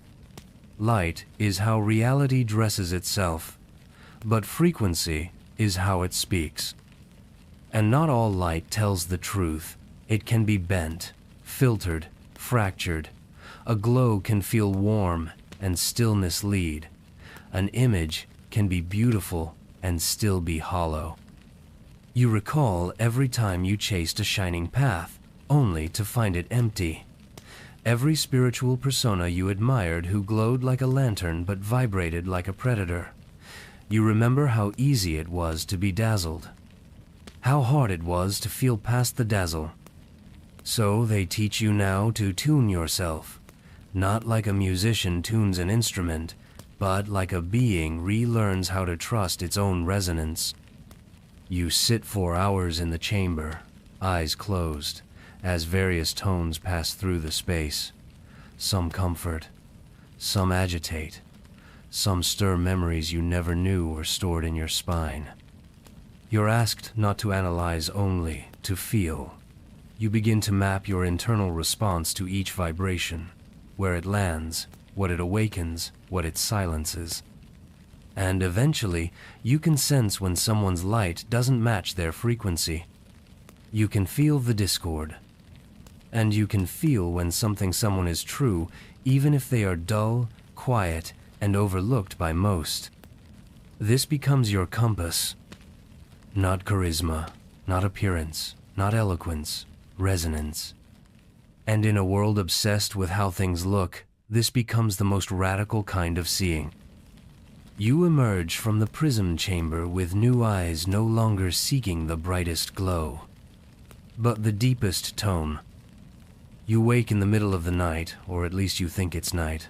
Light is how reality dresses itself, but frequency is how it speaks. And not all light tells the truth. It can be bent, filtered, fractured. A glow can feel warm and still mislead. An image can be beautiful and still be hollow. You recall every time you chased a shining path, only to find it empty. Every spiritual persona you admired who glowed like a lantern but vibrated like a predator. You remember how easy it was to be dazzled. How hard it was to feel past the dazzle. So they teach you now to tune yourself, not like a musician tunes an instrument, but like a being relearns how to trust its own resonance. You sit for hours in the chamber, eyes closed, as various tones pass through the space. Some comfort, some agitate, some stir memories you never knew were stored in your spine. You're asked not to analyze only, to feel. You begin to map your internal response to each vibration, where it lands, what it awakens, what it silences. And eventually, you can sense when someone's light doesn't match their frequency. You can feel the discord. And you can feel when someone is true, even if they are dull, quiet, and overlooked by most. This becomes your compass. Not charisma, not appearance, not eloquence, resonance. And in a world obsessed with how things look, this becomes the most radical kind of seeing. You emerge from the prism chamber with new eyes, no longer seeking the brightest glow, but the deepest tone. You wake in the middle of the night, or at least you think it's night.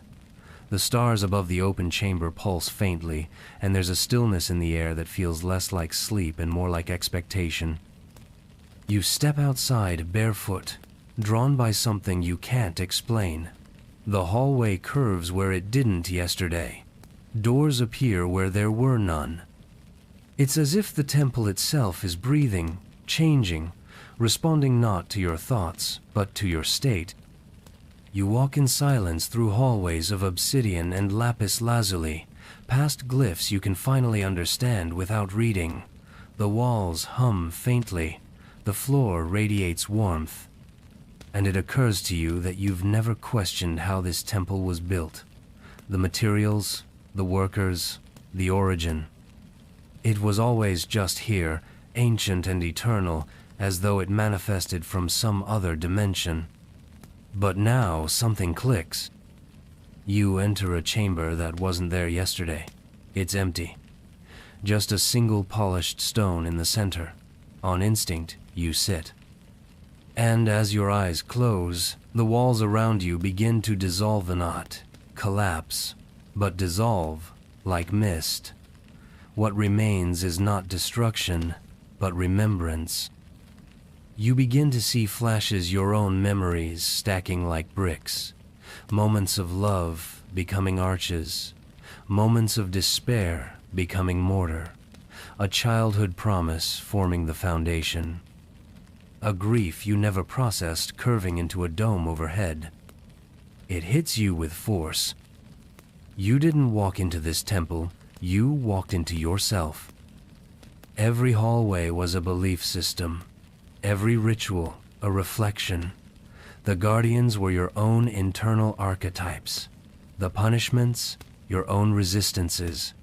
The stars above the open chamber pulse faintly, and there's a stillness in the air that feels less like sleep and more like expectation. You step outside barefoot, drawn by something you can't explain. The hallway curves where it didn't yesterday. Doors appear where there were none. It's as if the temple itself is breathing, changing, responding not to your thoughts, but to your state. You walk in silence through hallways of obsidian and lapis lazuli, past glyphs you can finally understand without reading. The walls hum faintly, the floor radiates warmth, and it occurs to you that you've never questioned how this temple was built. The materials, the workers, the origin. It was always just here, ancient and eternal, as though it manifested from some other dimension. But now something clicks. You enter a chamber that wasn't there yesterday. It's empty. Just a single polished stone in the center. On instinct, you sit. And as your eyes close, the walls around you begin to dissolve the knot, collapse, but dissolve like mist. What remains is not destruction, but remembrance. You begin to see flashes your own memories stacking like bricks, moments of love becoming arches, moments of despair becoming mortar, a childhood promise forming the foundation, a grief you never processed curving into a dome overhead. It hits you with force. You didn't walk into this temple, you walked into yourself. Every hallway was a belief system. Every ritual, a reflection. The guardians were your own internal archetypes. The punishments, your own resistances.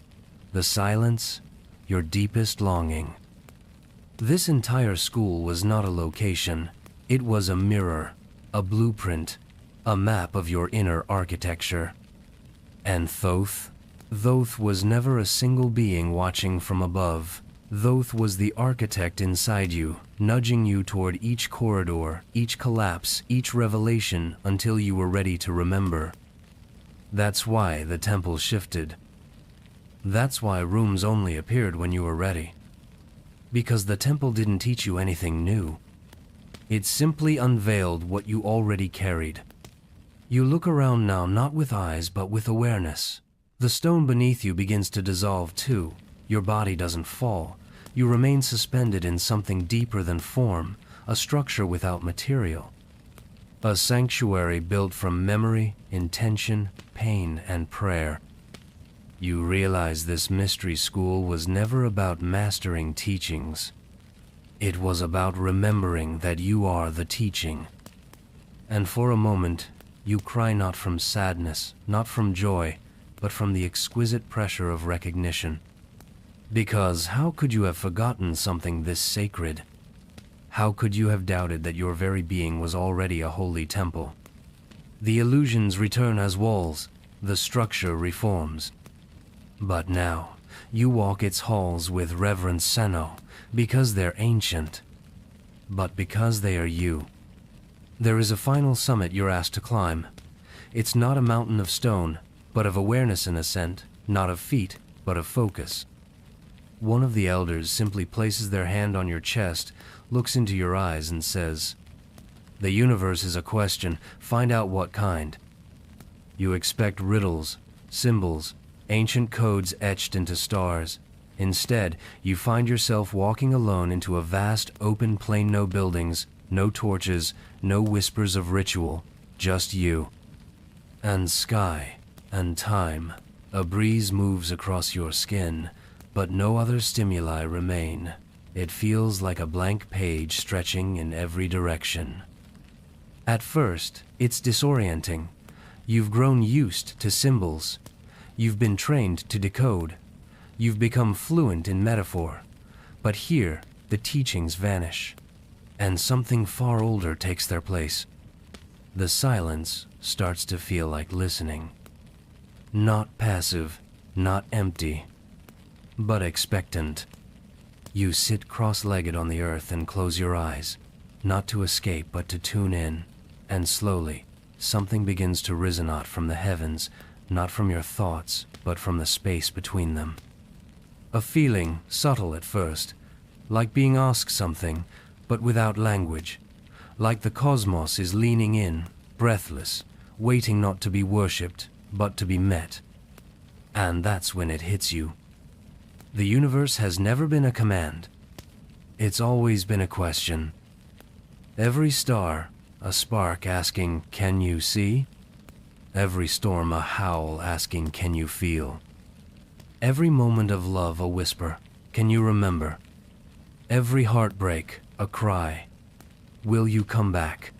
The silence, your deepest longing. This entire school was not a location. It was a mirror, a blueprint, a map of your inner architecture. And Thoth? Thoth was never a single being watching from above. Thoth was the architect inside you, nudging you toward each corridor, each collapse, each revelation until you were ready to remember. That's why the temple shifted. That's why rooms only appeared when you were ready. Because the temple didn't teach you anything new. It simply unveiled what you already carried. You look around now not with eyes but with awareness. The stone beneath you begins to dissolve too. Your body doesn't fall. You remain suspended in something deeper than form, a structure without material. A sanctuary built from memory, intention, pain, and prayer. You realize this mystery school was never about mastering teachings. It was about remembering that you are the teaching. And for a moment, you cry not from sadness, not from joy, but from the exquisite pressure of recognition. Because how could you have forgotten something this sacred? How could you have doubted that your very being was already a holy temple? The illusions return as walls, the structure reforms. But now, you walk its halls with reverent seno, because they're ancient, but because they are you. There is a final summit you're asked to climb. It's not a mountain of stone, but of awareness and ascent, not of feet, but of focus. One of the elders simply places their hand on your chest, looks into your eyes and says, "The universe is a question, find out what kind." You expect riddles, symbols, ancient codes etched into stars. Instead, you find yourself walking alone into a vast open plain, no buildings, no torches, no whispers of ritual, just you. And sky, and time. A breeze moves across your skin, but no other stimuli remain. It feels like a blank page stretching in every direction. At first, it's disorienting. You've grown used to symbols. You've been trained to decode. You've become fluent in metaphor. But here, the teachings vanish, and something far older takes their place. The silence starts to feel like listening. Not passive, not empty, but expectant. You sit cross-legged on the earth and close your eyes, not to escape but to tune in, and slowly, something begins to resonate from the heavens, not from your thoughts, but from the space between them. A feeling, subtle at first, like being asked something, but without language, like the cosmos is leaning in, breathless, waiting not to be worshipped, but to be met. And that's when it hits you. The universe has never been a command. It's always been a question. Every star, a spark asking, "Can you see?" Every storm a howl asking, "Can you feel?" Every moment of love a whisper, "Can you remember?" Every heartbreak a cry, "Will you come back?"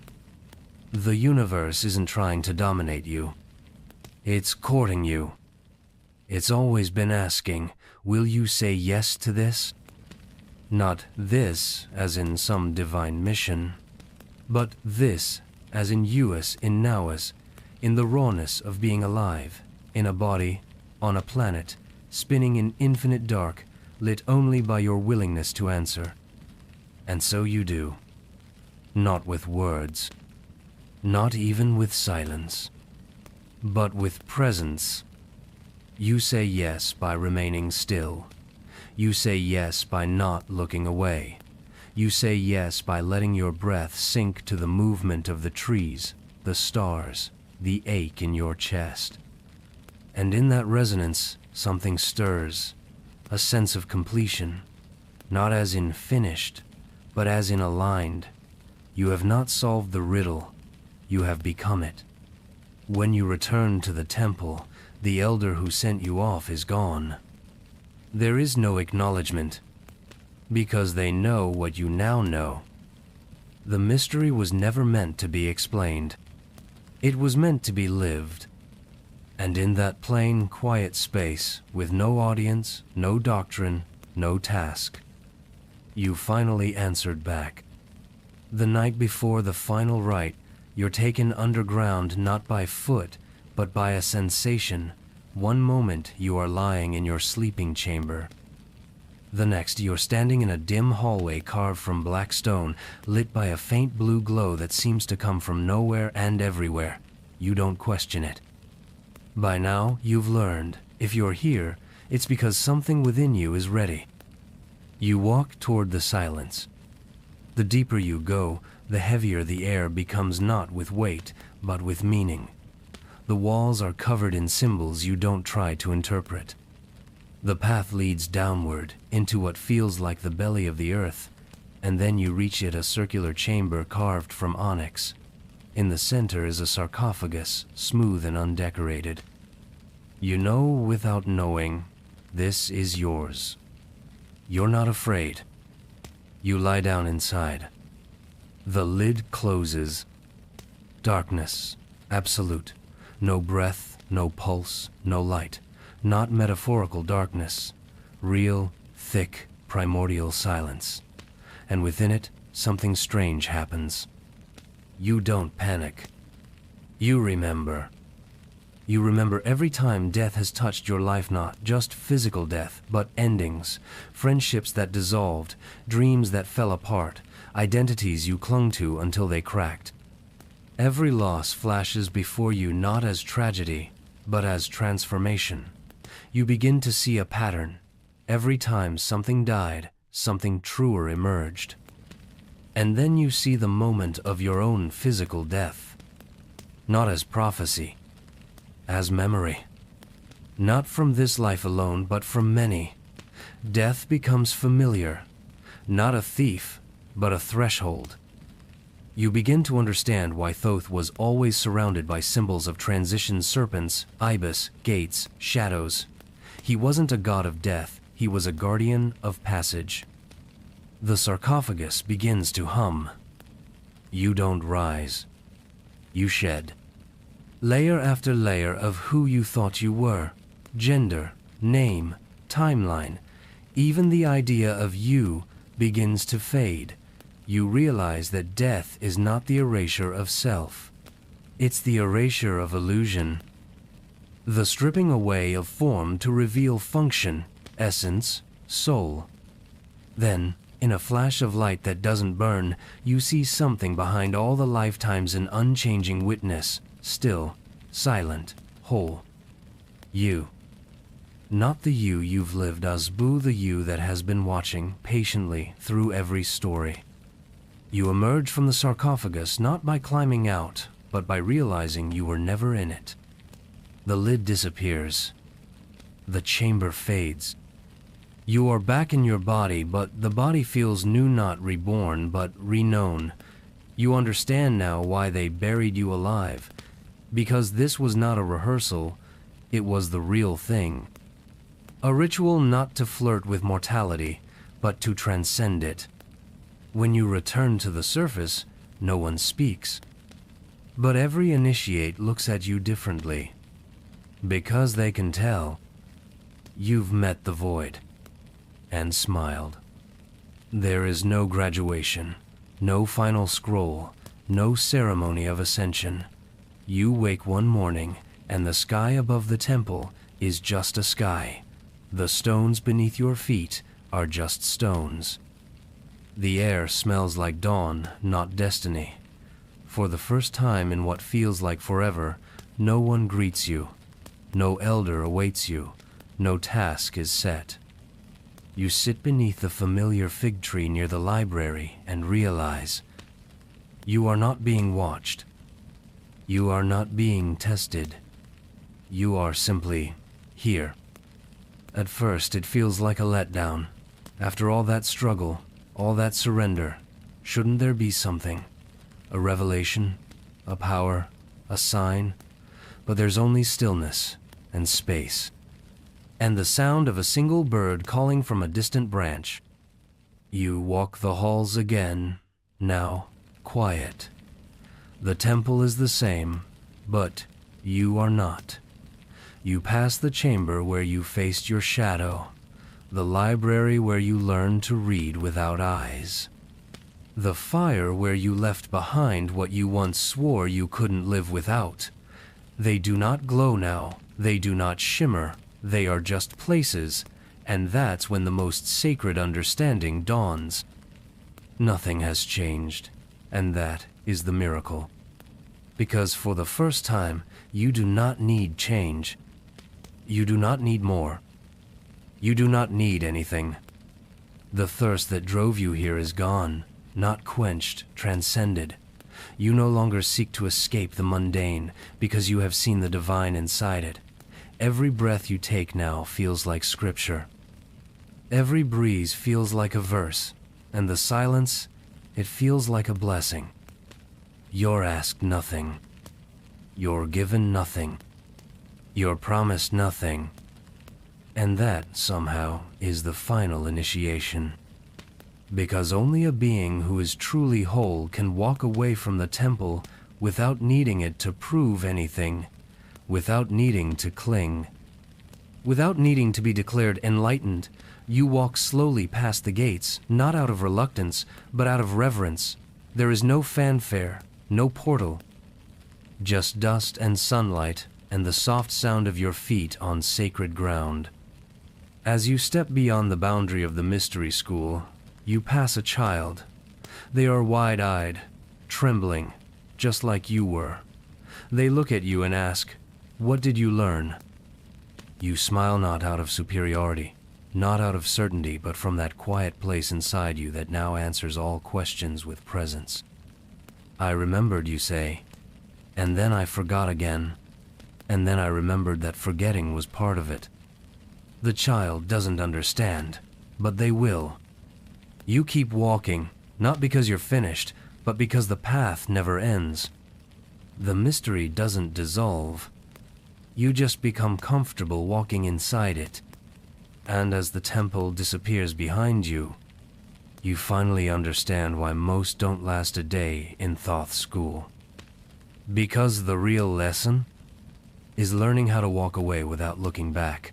The universe isn't trying to dominate you. It's courting you. It's always been asking, "Will you say yes to this?" Not this as in some divine mission, but this as in you-us, in now-us, in the rawness of being alive, in a body, on a planet, spinning in infinite dark, lit only by your willingness to answer. And so you do. Not with words, not even with silence, but with presence. You say yes by remaining still. You say yes by not looking away. You say yes by letting your breath sink to the movement of the trees, the stars, the ache in your chest. And in that resonance, something stirs, a sense of completion, not as in finished, but as in aligned. You have not solved the riddle, you have become it. When you return to the temple, the elder who sent you off is gone. There is no acknowledgement, because they know what you now know. The mystery was never meant to be explained. It was meant to be lived. And in that plain, quiet space, with no audience, no doctrine, no task, you finally answered back. The night before the final rite, you're taken underground not by foot, but by a sensation, One moment you are lying in your sleeping chamber. The next you're standing in a dim hallway carved from black stone, lit by a faint blue glow that seems to come from nowhere and everywhere. You don't question it. By now, you've learned, if you're here, it's because something within you is ready. You walk toward the silence. The deeper you go, the heavier the air becomes, not with weight, but with meaning. The walls are covered in symbols you don't try to interpret. The path leads downward into what feels like the belly of the earth, and then you reach a circular chamber carved from onyx. In the center is a sarcophagus, smooth and undecorated. You know without knowing, this is yours. You're not afraid. You lie down inside. The lid closes. Darkness, absolute. No breath, no pulse, no light. Not metaphorical darkness. Real, thick, primordial silence. And within it, something strange happens. You don't panic. You remember. You remember every time death has touched your life, not just physical death, but endings, friendships that dissolved, dreams that fell apart, identities you clung to until they cracked. Every loss flashes before you not as tragedy, but as transformation. You begin to see a pattern. Every time something died, something truer emerged. And then you see the moment of your own physical death. Not as prophecy, as memory. Not from this life alone, but from many. Death becomes familiar. Not a thief, but a threshold. You begin to understand why Thoth was always surrounded by symbols of transition: serpents, ibis, gates, shadows. He wasn't a god of death, he was a guardian of passage. The sarcophagus begins to hum. You don't rise. You shed. Layer after layer of who you thought you were. Gender, name, timeline. Even the idea of you begins to fade. You realize that death is not the erasure of self. It's the erasure of illusion. The stripping away of form to reveal function, essence, soul. Then, in a flash of light that doesn't burn, you see something behind all the lifetimes an unchanging witness, still, silent, whole. You. Not the you you've lived as, but the you that has been watching patiently through every story. You emerge from the sarcophagus not by climbing out, but by realizing you were never in it. The lid disappears. The chamber fades. You are back in your body, but the body feels new, not reborn, but reknown. You understand now why they buried you alive. Because this was not a rehearsal, it was the real thing. A ritual not to flirt with mortality, but to transcend it. When you return to the surface, no one speaks. But every initiate looks at you differently. Because they can tell, you've met the void. And smiled. There is no graduation, no final scroll, no ceremony of ascension. You wake one morning, and the sky above the temple is just a sky. The stones beneath your feet are just stones. The air smells like dawn, not destiny. For the first time in what feels like forever, no one greets you. No elder awaits you. No task is set. You sit beneath the familiar fig tree near the library and realize you are not being watched. You are not being tested. You are simply here. At first, it feels like a letdown. After all that struggle, all that surrender, shouldn't there be something? A revelation, a power, a sign? But there's only stillness and space. And the sound of a single bird calling from a distant branch. You walk the halls again, now quiet. The temple is the same, but you are not. You pass the chamber where you faced your shadow, the library where you learned to read without eyes, the fire where you left behind what you once swore you couldn't live without. They do not glow now, They do not shimmer, they are just places, and that's when the most sacred understanding dawns. Nothing has changed, and that is the miracle. Because for the first time, you do not need change. You do not need more. You do not need anything. The thirst that drove you here is gone, not quenched, transcended. You no longer seek to escape the mundane because you have seen the divine inside it. Every breath you take now feels like scripture. Every breeze feels like a verse, and the silence, it feels like a blessing. You're asked nothing. You're given nothing. You're promised nothing. And that, somehow, is the final initiation. Because only a being who is truly whole can walk away from the temple without needing it to prove anything, without needing to cling. Without needing to be declared enlightened, you walk slowly past the gates, not out of reluctance, but out of reverence. There is no fanfare, no portal. Just dust and sunlight and the soft sound of your feet on sacred ground. As you step beyond the boundary of the mystery school, you pass a child. They are wide-eyed, trembling, just like you were. They look at you and ask, "What did you learn?" You smile not out of superiority, not out of certainty, but from that quiet place inside you that now answers all questions with presence. "I remembered," you say, "and then I forgot again, and then I remembered that forgetting was part of it." The child doesn't understand, but they will. You keep walking, not because you're finished, but because the path never ends. The mystery doesn't dissolve. You just become comfortable walking inside it. And as the temple disappears behind you, you finally understand why most don't last a day in Thoth school. Because the real lesson is learning how to walk away without looking back.